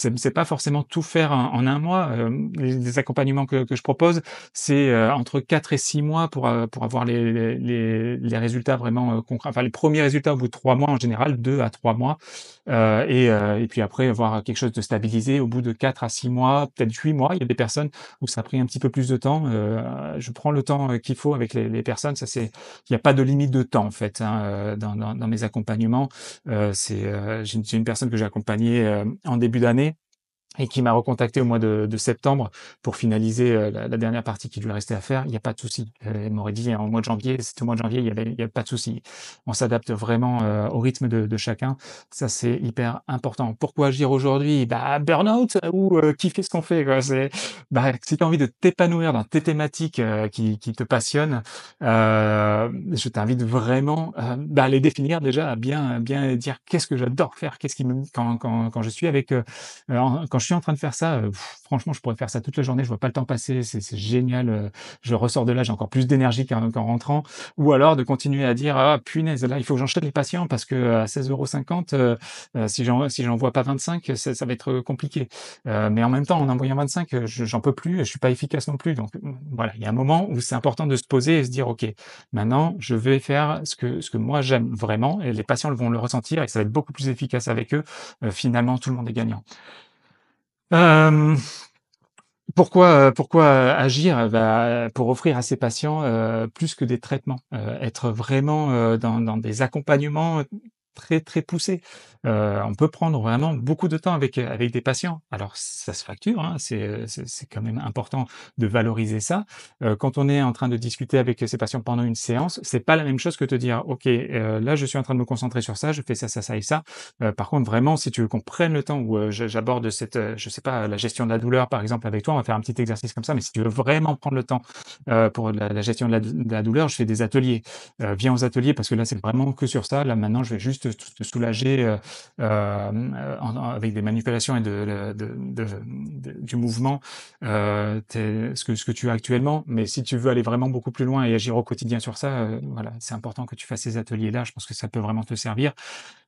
A: c'est pas forcément tout faire en un mois. Les accompagnements que je propose, c'est entre 4 et 6 mois pour avoir les résultats vraiment concrets. Enfin, les premiers résultats au bout de 3 mois en général, 2 à 3 mois. Et puis après, avoir quelque chose de stabilisé au bout de 4 à 6 mois, peut-être 8 mois. Il y a des personnes où ça a pris un petit peu plus de temps. Je prends le temps qu'il faut avec les personnes. Il n'y a pas de limite de temps en fait hein, dans mes accompagnements. J'ai une personne que j'ai accompagnée en début d'année et qui m'a recontacté au mois de septembre pour finaliser la dernière partie qui lui restait à faire. Il n'y a pas de souci. Elle m'aurait dit en mois de janvier, c'était au mois de janvier, il y a pas de souci. On s'adapte vraiment au rythme de chacun. Ça, c'est hyper important. Pourquoi agir aujourd'hui? Bah, burn-out ou kiffer ce qu'on fait, quoi. Bah, si tu as envie de t'épanouir dans tes thématiques qui te passionnent, je t'invite vraiment bah, à les définir déjà, à bien dire qu'est-ce que j'adore faire, qu'est-ce qui me, quand je suis avec quand je suis en train de faire ça, franchement, je pourrais faire ça toute la journée, je vois pas le temps passer, c'est génial, je ressors de là, j'ai encore plus d'énergie qu'en rentrant. Ou alors de continuer à dire: «Ah punaise, là, il faut que j'enchaîne les patients parce qu'à 16,50 €, si j'en vois pas 25, ça va être compliqué». Mais en même temps, en envoyant 25, j'en peux plus, je suis pas efficace non plus. Donc, voilà, il y a un moment où c'est important de se poser et se dire: «OK, maintenant je vais faire ce que moi j'aime vraiment» et les patients vont le ressentir et ça va être beaucoup plus efficace avec eux. Finalement, tout le monde est gagnant. Hem, pourquoi agir? Bah, pour offrir à ces patients, plus que des traitements, être vraiment, dans des accompagnements, très, très poussés. On peut prendre vraiment beaucoup de temps avec des patients. Alors ça se facture, hein, c'est quand même important de valoriser ça. Quand on est en train de discuter avec ces patients pendant une séance, c'est pas la même chose que te dire: «OK, là je suis en train de me concentrer sur ça, je fais ça, ça, ça et ça». Par contre, vraiment, si tu veux qu'on prenne le temps où j'aborde je sais pas, la gestion de la douleur, par exemple, avec toi, on va faire un petit exercice comme ça, mais si tu veux vraiment prendre le temps pour la gestion de la douleur, je fais des ateliers. Viens aux ateliers parce que là, c'est vraiment que sur ça. Là, maintenant, je vais juste te soulager avec des manipulations et du mouvement, ce que tu as actuellement. Mais si tu veux aller vraiment beaucoup plus loin et agir au quotidien sur ça, voilà, c'est important que tu fasses ces ateliers-là. Je pense que ça peut vraiment te servir.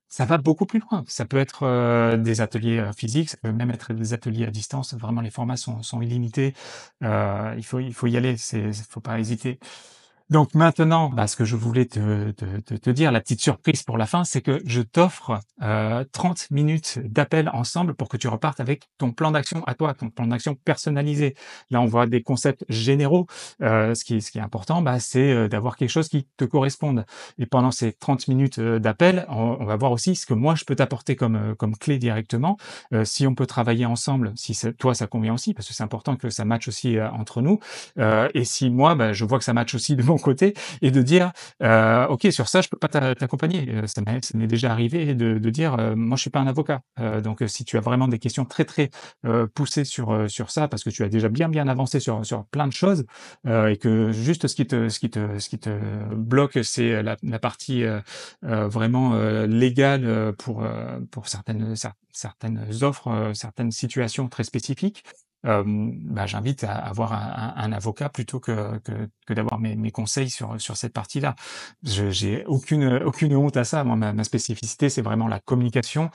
A: Ça va beaucoup plus loin. Ça peut être, des ateliers, physiques, ça peut même être des ateliers à distance. Vraiment, les formats sont illimités. Il faut y aller, faut pas hésiter. Donc maintenant, bah, ce que je voulais te dire, la petite surprise pour la fin, c'est que je t'offre 30 minutes d'appel ensemble pour que tu repartes avec ton plan d'action à toi, ton plan d'action personnalisé. Là, on voit des concepts généraux. Ce qui est important, bah, c'est d'avoir quelque chose qui te corresponde. Et pendant ces 30 minutes d'appel, on va voir aussi ce que moi je peux t'apporter comme clé directement. Si on peut travailler ensemble, si toi ça convient aussi, parce que c'est important que ça matche aussi entre nous. Et si moi, bah, je vois que ça matche aussi de mon côté et de dire, «OK, sur ça, je peux pas t'accompagner». Ça m'est déjà arrivé de dire, «Moi, je suis pas un avocat». Donc, si tu as vraiment des questions très, très, poussées sur ça, parce que tu as déjà bien, bien avancé sur plein de choses, et que juste ce qui te bloque, c'est la partie, vraiment, légale, pour certaines offres, certaines situations très spécifiques. j'invite à avoir un avocat plutôt que d'avoir mes conseils sur cette partie-là. J'ai aucune honte à ça. Moi, ma spécificité, c'est vraiment la communication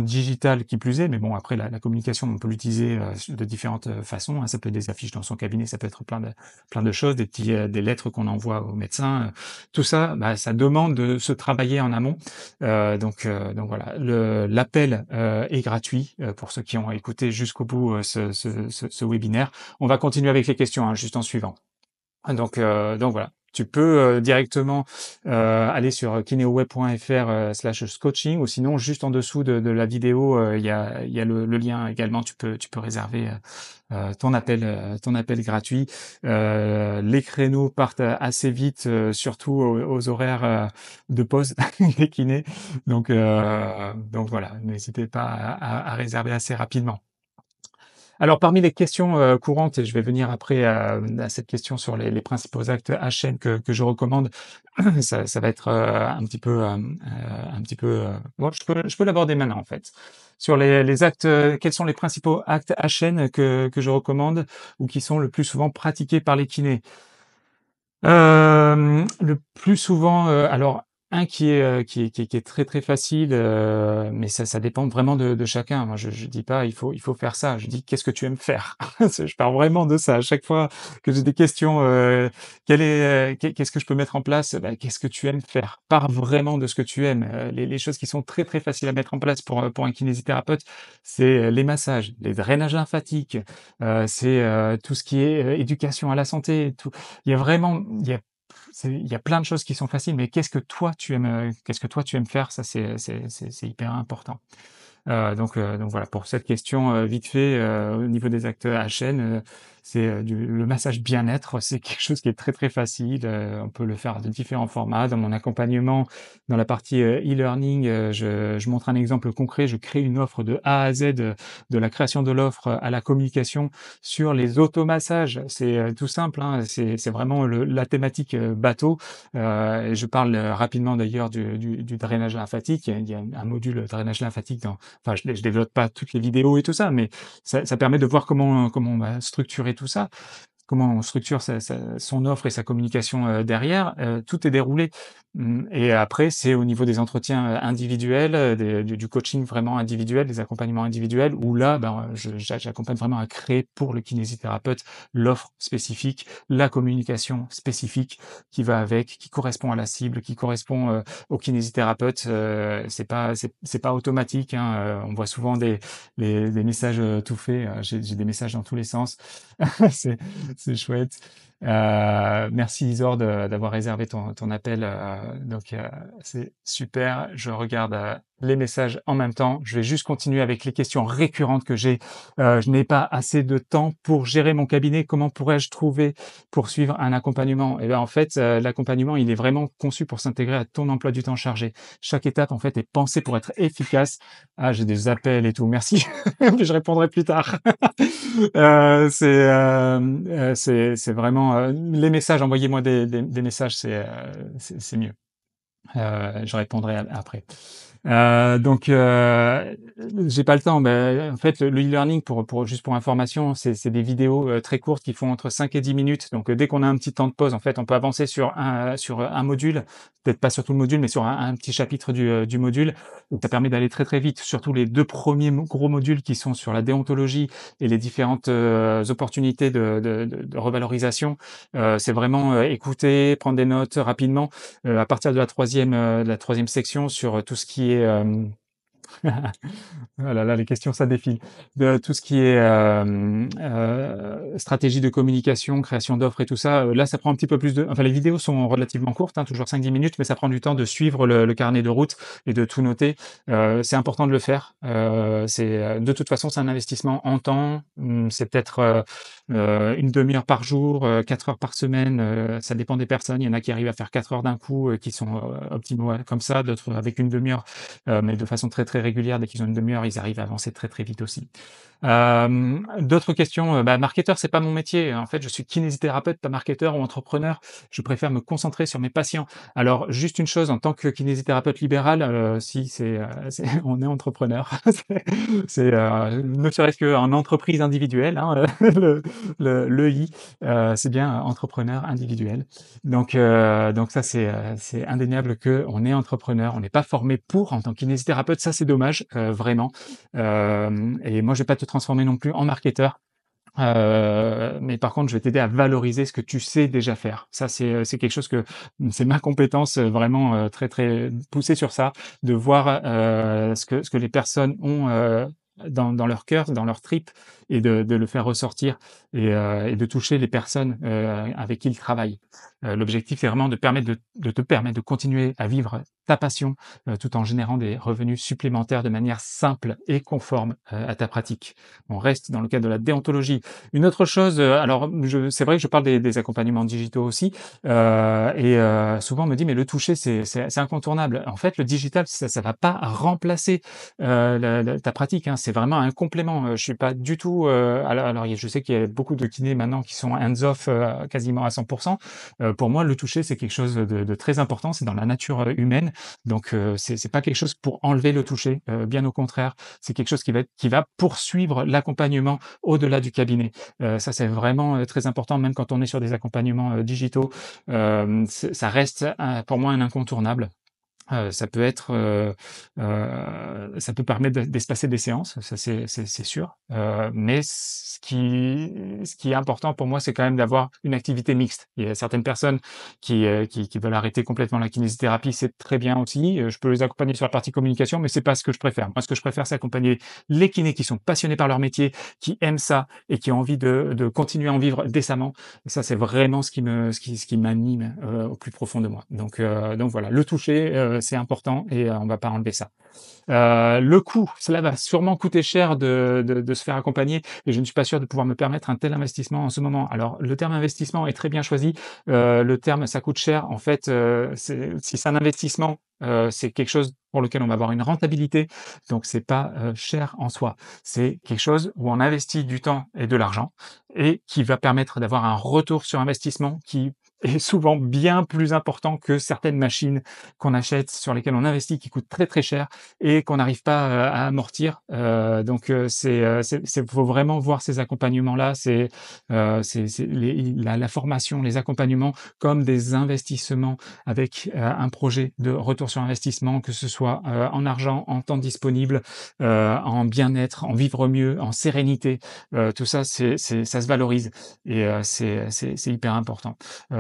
A: digitale qui plus est. Mais bon, après, la communication, on peut l'utiliser de différentes façons, hein. Ça peut être des affiches dans son cabinet, ça peut être plein de choses, des lettres qu'on envoie au médecin. Tout ça, ça demande de se travailler en amont. Donc voilà, l'appel est gratuit pour ceux qui ont écouté jusqu'au bout ce webinaire. On va continuer avec les questions, hein, juste en suivant. Donc voilà, tu peux directement aller sur kineoweb.fr/coaching ou sinon juste en dessous de la vidéo, il y a le lien également. Tu peux réserver ton appel gratuit. Les créneaux partent assez vite, surtout aux horaires de pause des kinés. Donc voilà, n'hésitez pas à réserver assez rapidement. Alors, parmi les questions courantes, et je vais venir après à cette question sur les principaux actes HN que je recommande, ça va être bon, je peux l'aborder maintenant en fait. Sur les actes, quels sont les principaux actes HN que je recommande ou qui sont le plus souvent pratiqués par les kinés? Le plus souvent, alors un qui est très, très facile, mais ça dépend vraiment de chacun. Moi, je dis pas: «Il faut faire ça», je dis: «Qu'est-ce que tu aimes faire?» Je pars vraiment de ça. À chaque fois que j'ai des questions, qu'est-ce que je peux mettre en place? Qu'est-ce que tu aimes faire? Pars vraiment de ce que tu aimes. Les choses qui sont très, très faciles à mettre en place pour un kinésithérapeute, c'est, les massages, les drainages lymphatiques, c'est, tout ce qui est, éducation à la santé, tout il y a plein de choses qui sont faciles, mais qu'est-ce que toi tu aimes faire? Ça, c'est hyper important. Donc voilà, pour cette question, vite fait, au niveau des actes HN, c'est, le massage bien-être, c'est quelque chose qui est très, très facile, on peut le faire de différents formats. Dans mon accompagnement, dans la partie, e-learning, je montre un exemple concret. Je crée une offre de A à Z, de la création de l'offre à la communication sur les automassages. C'est, tout simple, hein, c'est vraiment la thématique, bateau. Et je parle, rapidement d'ailleurs du drainage lymphatique. Il y a un module drainage lymphatique enfin, je développe pas toutes les vidéos et tout ça, mais ça permet de voir comment on va structurer tout ça, comment on structure son offre et sa communication derrière. Tout est déroulé. Et après, c'est au niveau des entretiens individuels, du coaching vraiment individuel, des accompagnements individuels, où là, j'accompagne vraiment à créer pour le kinésithérapeute l'offre spécifique, la communication spécifique qui va avec, qui correspond à la cible, qui correspond au kinésithérapeute. C'est pas automatique, hein. On voit souvent des messages tout faits. J'ai des messages dans tous les sens. C'est c'est chouette. Merci Isor d'avoir réservé ton appel. C'est super. Je regarde les messages en même temps. Je vais juste continuer avec les questions récurrentes que j'ai. Je n'ai pas assez de temps pour gérer mon cabinet. Comment pourrais-je trouver pour suivre un accompagnement? En fait, l'accompagnement, il est vraiment conçu pour s'intégrer à ton emploi du temps chargé. Chaque étape, en fait, est pensée pour être efficace. Ah, j'ai des appels et tout. Merci. Je répondrai plus tard. C'est vraiment les messages. Envoyez-moi des messages, c'est mieux. Je répondrai après. J'ai pas le temps. En fait, le e-learning, juste pour information, c'est des vidéos très courtes qui font entre 5 et 10 minutes. Donc, dès qu'on a un petit temps de pause, en fait, on peut avancer sur un module, peut-être pas sur tout le module, mais sur un petit chapitre du module. Donc, ça permet d'aller très très vite. Surtout les deux premiers gros modules qui sont sur la déontologie et les différentes opportunités de revalorisation. C'est vraiment écouter, prendre des notes rapidement. À partir de la troisième section sur tout ce qui est ah là là, les questions ça défile. De tout ce qui est stratégie de communication, création d'offres et tout ça, là ça prend un petit peu plus de. Enfin, les vidéos sont relativement courtes, hein, toujours 5-10 minutes, mais ça prend du temps de suivre le carnet de route et de tout noter. C'est important de le faire. De toute façon, c'est un investissement en temps. C'est peut-être une demi-heure par jour, 4 heures par semaine. Ça dépend des personnes. Il y en a qui arrivent à faire 4 heures d'un coup, qui sont optimaux comme ça, d'autres avec une demi-heure, mais de façon très très très régulière. Dès qu'ils ont une demi-heure, ils arrivent à avancer très, très vite aussi. D'autres questions? Marketeur, c'est pas mon métier. En fait, je suis kinésithérapeute, pas marketeur ou entrepreneur. Je préfère me concentrer sur mes patients. Alors, juste une chose, en tant que kinésithérapeute libéral, si c'est on est entrepreneur. Ne serait-ce qu'en entreprise individuelle, hein, l'EI, c'est bien entrepreneur individuel. Donc ça, c'est indéniable qu'on est entrepreneur. On n'est pas formé pour en tant que kinésithérapeute. Ça, c'est dommage, vraiment. Et moi, je vais pas te transformer non plus en marketeur. Mais par contre, je vais t'aider à valoriser ce que tu sais déjà faire. Ça, c'est quelque chose que c'est ma compétence vraiment très très poussée sur ça, de voir ce que les personnes ont dans leur cœur, dans leur tripes, et de le faire ressortir et de toucher les personnes avec qui ils travaillent. L'objectif, c'est vraiment de te permettre de continuer à vivre ta passion tout en générant des revenus supplémentaires de manière simple et conforme à ta pratique. On reste dans le cadre de la déontologie. Une autre chose, alors c'est vrai que je parle des accompagnements digitaux aussi, souvent on me dit: «Mais le toucher, c'est incontournable». En fait, le digital, ça va pas remplacer ta pratique, hein. C'est vraiment un complément. Je suis pas du tout, alors je sais qu'il y a beaucoup de kinés maintenant qui sont hands off, quasiment à 100. Pour moi, le toucher, c'est quelque chose de très important. C'est dans la nature humaine. Donc, c'est pas quelque chose pour enlever le toucher. Bien au contraire, c'est quelque chose qui va poursuivre l'accompagnement au-delà du cabinet. Ça, c'est vraiment très important, même quand on est sur des accompagnements digitaux. Ça reste pour moi un incontournable. Ça peut être, ça peut permettre d'espacer des séances, ça c'est sûr. Mais ce qui est important pour moi, c'est quand même d'avoir une activité mixte. Il y a certaines personnes qui veulent arrêter complètement la kinésithérapie, c'est très bien aussi. Je peux les accompagner sur la partie communication, mais c'est pas ce que je préfère. Moi, ce que je préfère, c'est accompagner les kinés qui sont passionnés par leur métier, qui aiment ça et qui ont envie de continuer à en vivre décemment. Ça, c'est vraiment ce qui m'anime au plus profond de moi. Donc voilà, le toucher, c'est important et on va pas enlever ça. Le coût, cela va sûrement coûter cher de se faire accompagner et je ne suis pas sûr de pouvoir me permettre un tel investissement en ce moment. Alors le terme investissement est très bien choisi. Le terme ça coûte cher, en fait, si c'est un investissement, c'est quelque chose pour lequel on va avoir une rentabilité, donc c'est pas cher en soi. C'est quelque chose où on investit du temps et de l'argent et qui va permettre d'avoir un retour sur investissement qui est souvent bien plus important que certaines machines qu'on achète, sur lesquelles on investit, qui coûtent très très cher et qu'on n'arrive pas à amortir. Faut vraiment voir ces accompagnements-là, la formation, les accompagnements comme des investissements avec un projet de retour sur investissement, que ce soit en argent, en temps disponible, en bien-être, en vivre mieux, en sérénité. Tout ça, ça se valorise et c'est hyper important.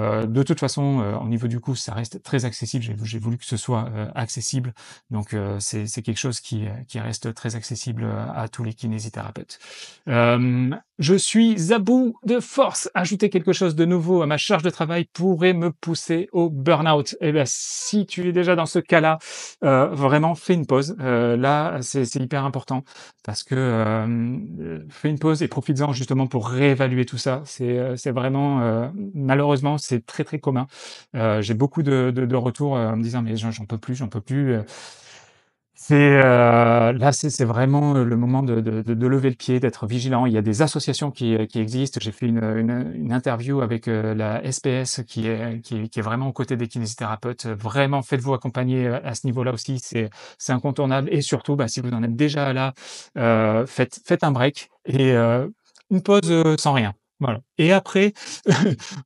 A: De toute façon, au niveau du coût, ça reste très accessible. J'ai voulu que ce soit accessible, donc c'est quelque chose qui reste très accessible à tous les kinésithérapeutes. Je suis à bout de force. Ajouter quelque chose de nouveau à ma charge de travail pourrait me pousser au burn-out. Eh ben, si tu es déjà dans ce cas-là, vraiment fais une pause. Là, c'est hyper important parce que fais une pause et profites-en justement pour réévaluer tout ça. C'est vraiment malheureusement c'est très très commun. J'ai beaucoup de retours en me disant mais j'en peux plus, j'en peux plus. Là, c'est vraiment le moment de lever le pied, d'être vigilant. Il y a des associations qui existent. J'ai fait une interview avec la SPS qui est vraiment aux côtés des kinésithérapeutes. Vraiment, faites-vous accompagner à ce niveau-là aussi. C'est incontournable. Et surtout, si vous en êtes déjà là, faites un break et une pause sans rien. Voilà. Et après,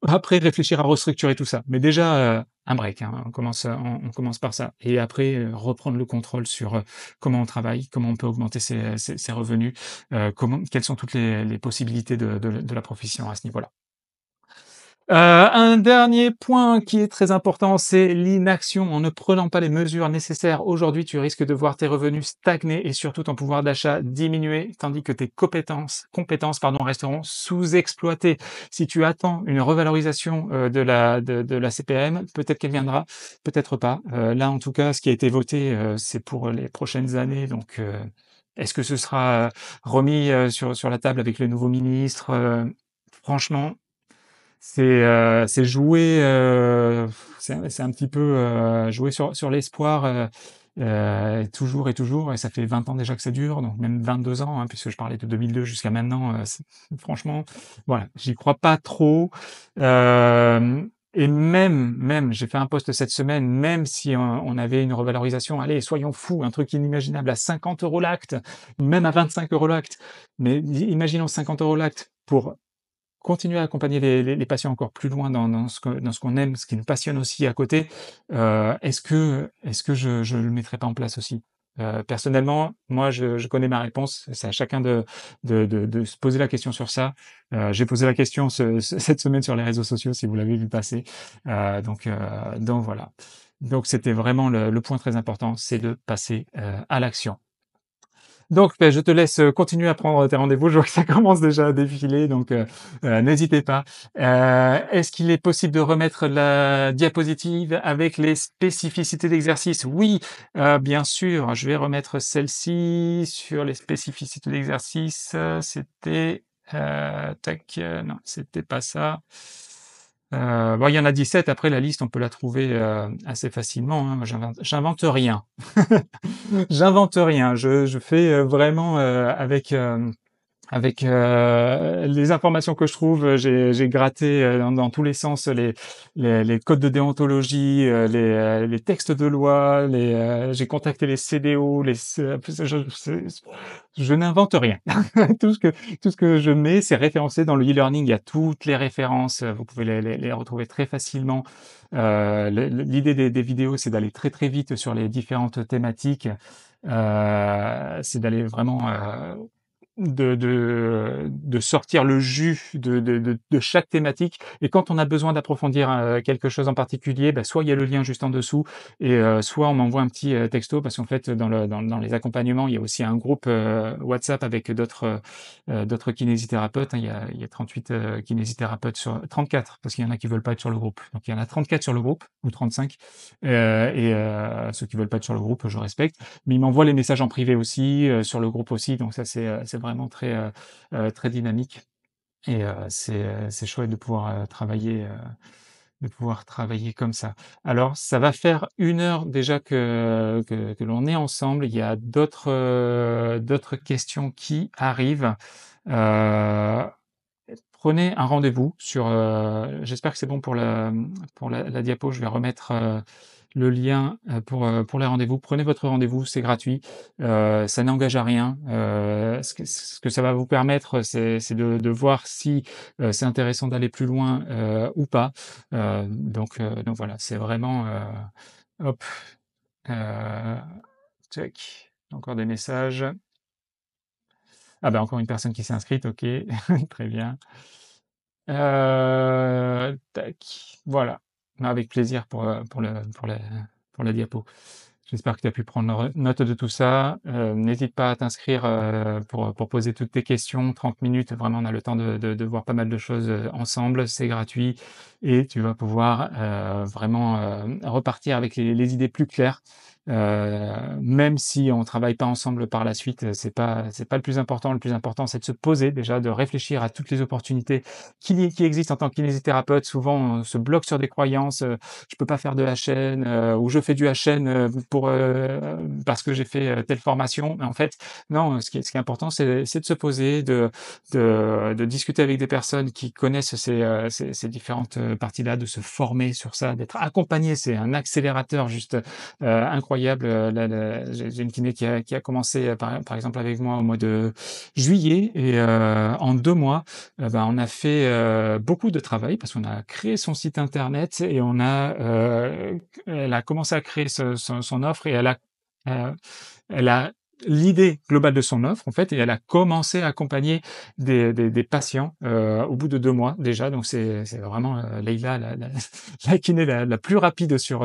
A: après réfléchir à restructurer tout ça. Mais déjà, un break, hein. On commence par ça et après, reprendre le contrôle sur, comment on travaille, comment on peut augmenter ses revenus, quelles sont toutes les possibilités de la profession à ce niveau-là. Un dernier point qui est très important, c'est l'inaction. En ne prenant pas les mesures nécessaires aujourd'hui, tu risques de voir tes revenus stagner et surtout ton pouvoir d'achat diminuer, tandis que tes compétences resteront sous-exploitées. Si tu attends une revalorisation de la CPM, peut-être qu'elle viendra, peut-être pas. Là, en tout cas, ce qui a été voté, c'est pour les prochaines années. Donc, est-ce que ce sera remis sur la table avec le nouveau ministre? Franchement, c'est jouer, c'est un petit peu jouer sur l'espoir. toujours et toujours, et ça fait 20 ans déjà que ça dure, donc même 22 ans, hein, puisque je parlais de 2002 jusqu'à maintenant. Franchement, voilà, j'y crois pas trop. Et même, j'ai fait un post cette semaine, même si on avait une revalorisation, allez, soyons fous, un truc inimaginable à 50 € l'acte, même à 25 € l'acte, mais imaginons 50 € l'acte pour continuer à accompagner les patients encore plus loin dans ce qu'on aime, ce qui nous passionne aussi à côté. Est-ce que je le mettrais pas en place aussi? Personnellement, moi, je connais ma réponse. C'est à chacun de se poser la question sur ça. J'ai posé la question cette semaine sur les réseaux sociaux, si vous l'avez vu passer. Donc voilà. Donc c'était vraiment le point très important, c'est de passer à l'action. Donc, je te laisse continuer à prendre tes rendez-vous. Je vois que ça commence déjà à défiler, donc n'hésitez pas. Est-ce qu'il est possible de remettre la diapositive avec les spécificités d'exercice? Oui, bien sûr. Je vais remettre celle-ci sur les spécificités d'exercice. C'était tac, non, c'était pas ça. Bon, il y en a 17. Après, la liste, on peut la trouver assez facilement, hein. Moi, j'invente rien. J'invente rien. Je fais vraiment avec les informations que je trouve. J'ai gratté dans tous les sens les codes de déontologie, les textes de loi, j'ai contacté les CDO, je n'invente rien. Tout ce que tout ce que je mets, c'est référencé dans le e-learning. Il y a toutes les références. Vous pouvez les retrouver très facilement. L'idée des vidéos, c'est d'aller très très vite sur les différentes thématiques. C'est d'aller vraiment de sortir le jus de chaque thématique. Et quand on a besoin d'approfondir quelque chose en particulier, bah, soit il y a le lien juste en dessous, et soit on m'envoie un petit texto, parce qu'en fait, dans les accompagnements, il y a aussi un groupe WhatsApp avec d'autres kinésithérapeutes, hein. Il y a 38 kinésithérapeutes sur 34, parce qu'il y en a qui veulent pas être sur le groupe. Donc il y en a 34 sur le groupe, ou 35, ceux qui veulent pas être sur le groupe, je respecte. Mais ils m'envoient les messages en privé aussi, sur le groupe aussi, donc ça c'est vraiment très dynamique, et c'est chouette de pouvoir travailler comme ça. Alors ça va faire 1 heure déjà que l'on est ensemble. Il y a d'autres questions qui arrivent. Heu, Prenez un rendez-vous sur, j'espère que c'est bon pour la diapo. Je vais remettre le lien pour les rendez-vous. Prenez votre rendez-vous, c'est gratuit, ça n'engage à rien. Ce que ça va vous permettre, c'est de voir si c'est intéressant d'aller plus loin ou pas. Donc voilà, c'est vraiment hop, euh, check. Encore des messages. Ah ben encore une personne qui s'est inscrite, ok, très bien. Tac, voilà. Avec plaisir pour la diapo. J'espère que tu as pu prendre note de tout ça. N'hésite pas à t'inscrire pour poser toutes tes questions. 30 minutes, vraiment, on a le temps de voir pas mal de choses ensemble. C'est gratuit et tu vas pouvoir vraiment repartir avec les idées plus claires. Même si on travaille pas ensemble par la suite, c'est pas le plus important. Le plus important, c'est de se poser déjà, de réfléchir à toutes les opportunités qui existent en tant que kinésithérapeute. Souvent, on se bloque sur des croyances. Je peux pas faire de HN, ou je fais du HN parce que j'ai fait telle formation. Mais en fait, non. Ce qui est important, c'est de se poser, de discuter avec des personnes qui connaissent ces différentes parties-là, de se former sur ça, d'être accompagné. C'est un accélérateur juste incroyable. J'ai une kiné qui a commencé par exemple avec moi au mois de juillet, et en 2 mois, ben, on a fait beaucoup de travail, parce qu'on a créé son site internet, et elle a commencé à créer son offre, et euh, elle a l'idée globale de son offre, en fait, et elle a commencé à accompagner des patients au bout de 2 mois déjà. Donc c'est vraiment Leïla, la kiné la plus rapide sur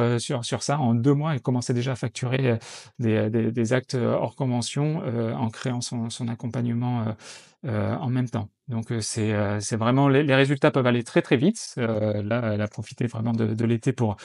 A: ça. En 2 mois, elle commençait déjà à facturer des actes hors convention en créant son accompagnement en même temps. Donc c'est vraiment, les résultats peuvent aller très très vite. Là, elle a profité vraiment de l'été pour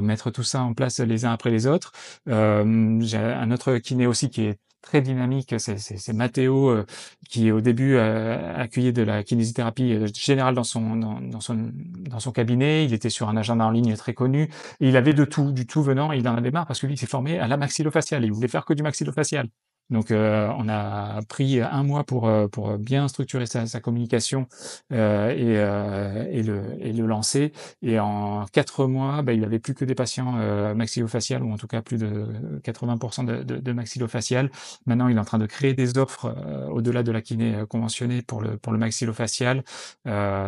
A: mettre tout ça en place les uns après les autres. J'ai un autre kiné aussi qui est très dynamique. C'est Matteo, qui au début, accueillait de la kinésithérapie, générale dans son cabinet. Il était sur un agenda en ligne très connu et il avait de tout, du tout venant et il en avait marre parce que lui, il s'est formé à la maxillofaciale. Il voulait faire que du maxillofacial. Donc, on a pris 1 mois pour bien structurer sa communication, et le lancer. Et en 4 mois, bah, il avait plus que des patients maxillofaciales, ou en tout cas plus de 80% de maxillofacial. Maintenant, il est en train de créer des offres au-delà de la kiné conventionnée pour le maxillofacial.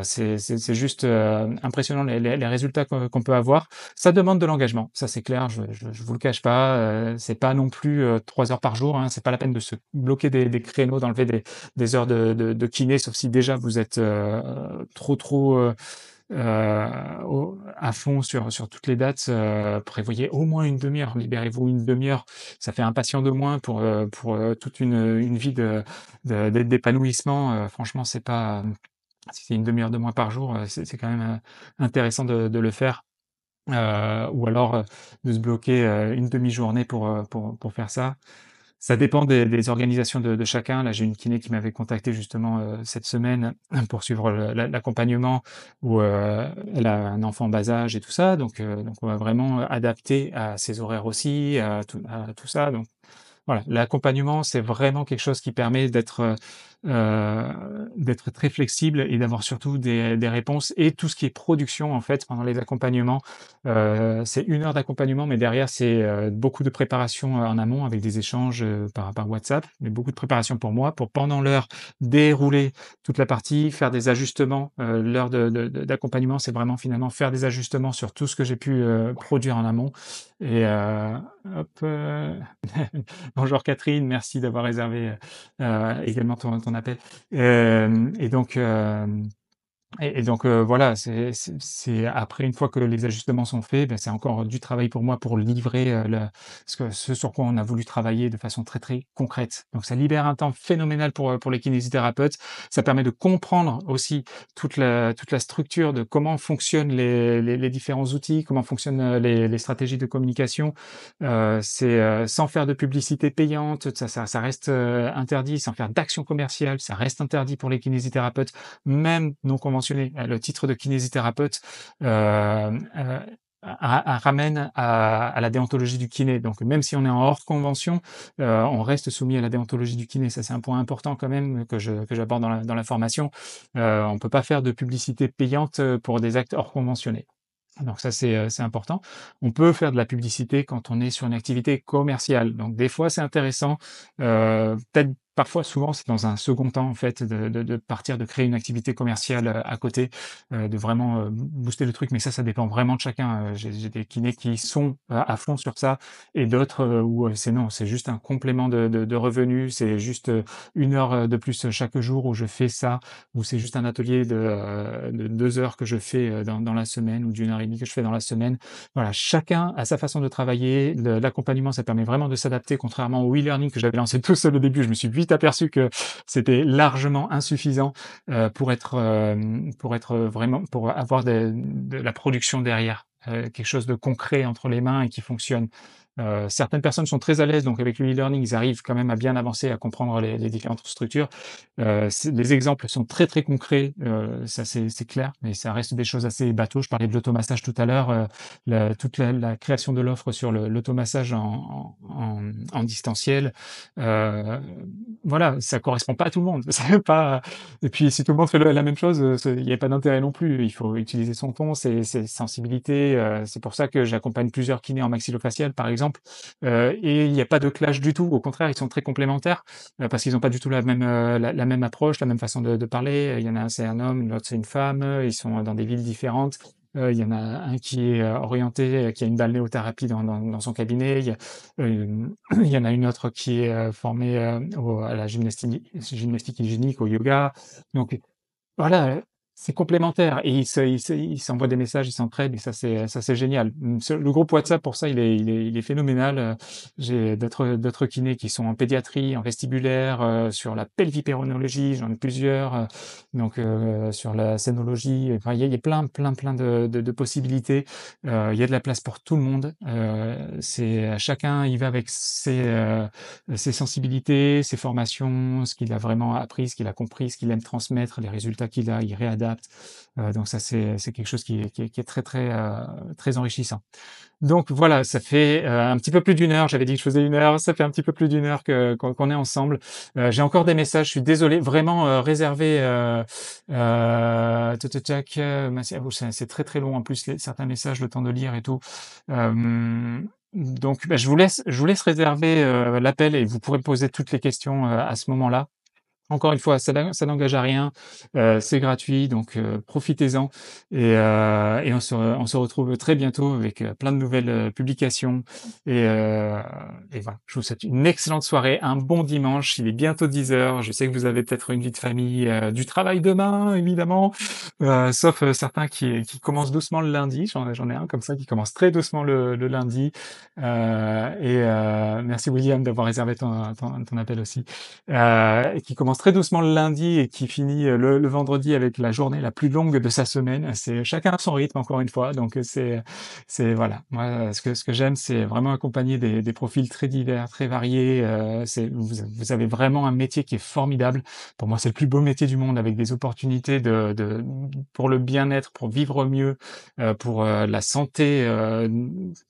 A: C'est juste impressionnant les résultats qu'on peut avoir. Ça demande de l'engagement, ça c'est clair, je vous le cache pas. C'est pas non plus 3 heures par jour, hein, c'est pas la peine de se bloquer des créneaux, d'enlever des heures de kiné, sauf si déjà vous êtes trop à fond sur toutes les dates. Prévoyez au moins une demi-heure, libérez-vous une demi-heure. Ça fait un patient de moins pour toute une vie d'épanouissement. Franchement, c'est pas, si c'est une demi-heure de moins par jour, c'est quand même intéressant de le faire. Ou alors de se bloquer une demi-journée pour faire ça. Ça dépend des organisations de chacun. Là, j'ai une kiné qui m'avait contacté justement cette semaine pour suivre l'accompagnement, où elle a un enfant bas âge et tout ça. Donc on va vraiment adapter à ses horaires aussi, à tout ça. Donc voilà, l'accompagnement, c'est vraiment quelque chose qui permet d'être très flexible et d'avoir surtout des réponses, et tout ce qui est production, en fait, pendant les accompagnements. C'est 1 heure d'accompagnement, mais derrière, c'est beaucoup de préparation en amont avec des échanges par WhatsApp, mais beaucoup de préparation pour moi, pour pendant l'heure dérouler toute la partie, faire des ajustements. L'heure d'accompagnement, c'est vraiment finalement faire des ajustements sur tout ce que j'ai pu produire en amont. Et hop, bonjour Catherine, merci d'avoir réservé également ton appel. Et donc, voilà, c'est après, une fois que les ajustements sont faits, ben, c'est encore du travail pour moi pour livrer ce sur quoi on a voulu travailler de façon très très concrète. Donc ça libère un temps phénoménal pour les kinésithérapeutes. Ça permet de comprendre aussi toute la structure de comment fonctionnent les différents outils, comment fonctionnent les stratégies de communication. C'est sans faire de publicité payante, ça reste interdit, sans faire d'action commerciale, ça reste interdit pour les kinésithérapeutes, même non conventionnés. Le titre de kinésithérapeute ramène à la déontologie du kiné. Donc même si on est en hors convention, on reste soumis à la déontologie du kiné. Ça, c'est un point important quand même que j'aborde dans la formation. On peut pas faire de publicité payante pour des actes hors conventionnés. Donc ça, c'est important. On peut faire de la publicité quand on est sur une activité commerciale. Donc des fois, c'est intéressant, peut-être parfois, souvent, c'est dans un second temps, en fait, de partir, de créer une activité commerciale à côté, de vraiment booster le truc. Mais ça dépend vraiment de chacun. J'ai des kinés qui sont à fond sur ça, et d'autres où c'est non, c'est juste un complément de revenus. C'est juste 1 heure de plus chaque jour où je fais ça, ou c'est juste un atelier de 2 heures que je fais dans la semaine, ou d'1 heure et demie que je fais dans la semaine. Voilà, chacun a sa façon de travailler. L'accompagnement, ça permet vraiment de s'adapter, contrairement au e-learning que j'avais lancé tout seul au début. Je me suis vite aperçu que c'était largement insuffisant pour être vraiment, pour avoir de la production derrière, quelque chose de concret entre les mains et qui fonctionne. Certaines personnes sont très à l'aise, donc avec le e-learning, ils arrivent quand même à bien avancer, à comprendre les différentes structures. Les exemples sont très très concrets, ça c'est clair, mais ça reste des choses assez bateau. Je parlais de l'automassage tout à l'heure, toute la création de l'offre sur l'automassage en distanciel. Euh, voilà, ça correspond pas à tout le monde. C'est pas. Et puis si tout le monde fait la même chose, il n'y a pas d'intérêt non plus. Il faut utiliser son ton, ses sensibilités. C'est pour ça que j'accompagne plusieurs kinés en maxillofacial, par exemple. Et il n'y a pas de clash du tout. Au contraire, ils sont très complémentaires parce qu'ils n'ont pas du tout la même approche, la même façon de parler. Il y en a un, c'est un homme, l'autre, c'est une femme. Ils sont dans des villes différentes. Il y en a un qui est orienté, qui a une balnéothérapie dans son cabinet. Il y en a une autre qui est formée à la gymnastique hygiénique, au yoga. Donc voilà, C'est complémentaire et ils s'envoient des messages, ils s'entraident et ça c'est génial. Le groupe WhatsApp pour ça il est phénoménal. J'ai d'autres kinés qui sont en pédiatrie, en vestibulaire, sur la pelvipéronologie, j'en ai plusieurs, donc sur la scénologie. Enfin il y a plein de possibilités. Il y a de la place pour tout le monde. C'est chacun il va avec ses sensibilités, ses formations, ce qu'il a vraiment appris, ce qu'il a compris, ce qu'il aime transmettre, les résultats qu'il a, il réadapte. Donc ça, c'est quelque chose qui est très enrichissant. Donc voilà, ça fait un petit peu plus d'une heure. J'avais dit que je faisais une heure. Ça fait un petit peu plus d'une heure qu'on est ensemble. J'ai encore des messages. Je suis désolé. Vraiment réservé. C'est très long en plus. Certains messages, le temps de lire et tout. Euh, donc je vous laisse réserver l'appel et vous pourrez poser toutes les questions à ce moment-là. Encore une fois, ça n'engage à rien, c'est gratuit, donc profitez-en et on se retrouve très bientôt avec plein de nouvelles publications et voilà. Je vous souhaite une excellente soirée, un bon dimanche. Il est bientôt 10 heures. Je sais que vous avez peut-être une vie de famille, du travail demain, évidemment, sauf certains qui commencent doucement le lundi. J'en ai un comme ça qui commence très doucement le lundi. Merci William d'avoir réservé ton appel aussi. Et qui commence très doucement le lundi et qui finit le vendredi avec la journée la plus longue de sa semaine. C'est chacun à son rythme, encore une fois. Donc c'est voilà. Moi, ce que j'aime, c'est vraiment accompagner des profils très divers, très variés. Vous avez vraiment un métier qui est formidable. Pour moi, c'est le plus beau métier du monde, avec des opportunités pour le bien-être, pour vivre mieux, pour la santé,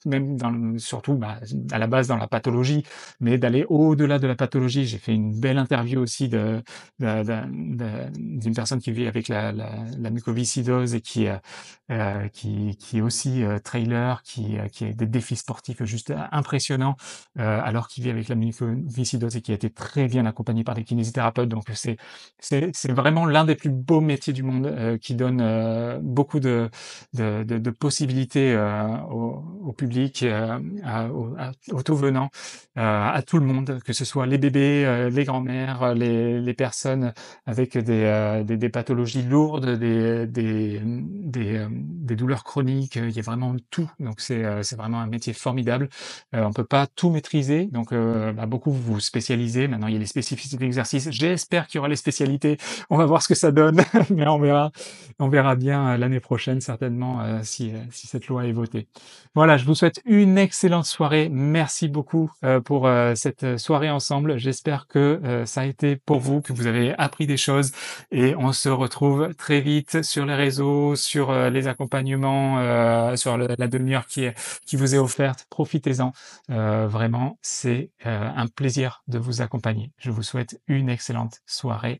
A: même surtout bah, à la base dans la pathologie, mais d'aller au-delà de la pathologie. J'ai fait une belle interview aussi d'une personne qui vit avec la mucoviscidose et qui est aussi trailer, qui a des défis sportifs juste impressionnants, alors qu'il vit avec la mucoviscidose et qui a été très bien accompagné par des kinésithérapeutes. Donc c'est vraiment l'un des plus beaux métiers du monde, qui donne beaucoup de possibilités au public, aux tout venants, à tout le monde, que ce soit les bébés, les grands-mères, les personnes avec des pathologies lourdes, des douleurs chroniques. Il y a vraiment tout. Donc c'est vraiment un métier formidable. On peut pas tout maîtriser, donc bah, beaucoup vous spécialisez. Maintenant, il y a les spécificités d'exercice. J'espère qu'il y aura les spécialités. On va voir ce que ça donne, mais on verra bien l'année prochaine certainement si cette loi est votée. Voilà, je vous souhaite une excellente soirée. Merci beaucoup pour cette soirée ensemble. J'espère que ça a été pour vous, que vous avez appris des choses et on se retrouve très vite sur les réseaux, sur les accompagnements, sur la demi-heure qui vous est offerte. Profitez-en. Vraiment, c'est un plaisir de vous accompagner. Je vous souhaite une excellente soirée.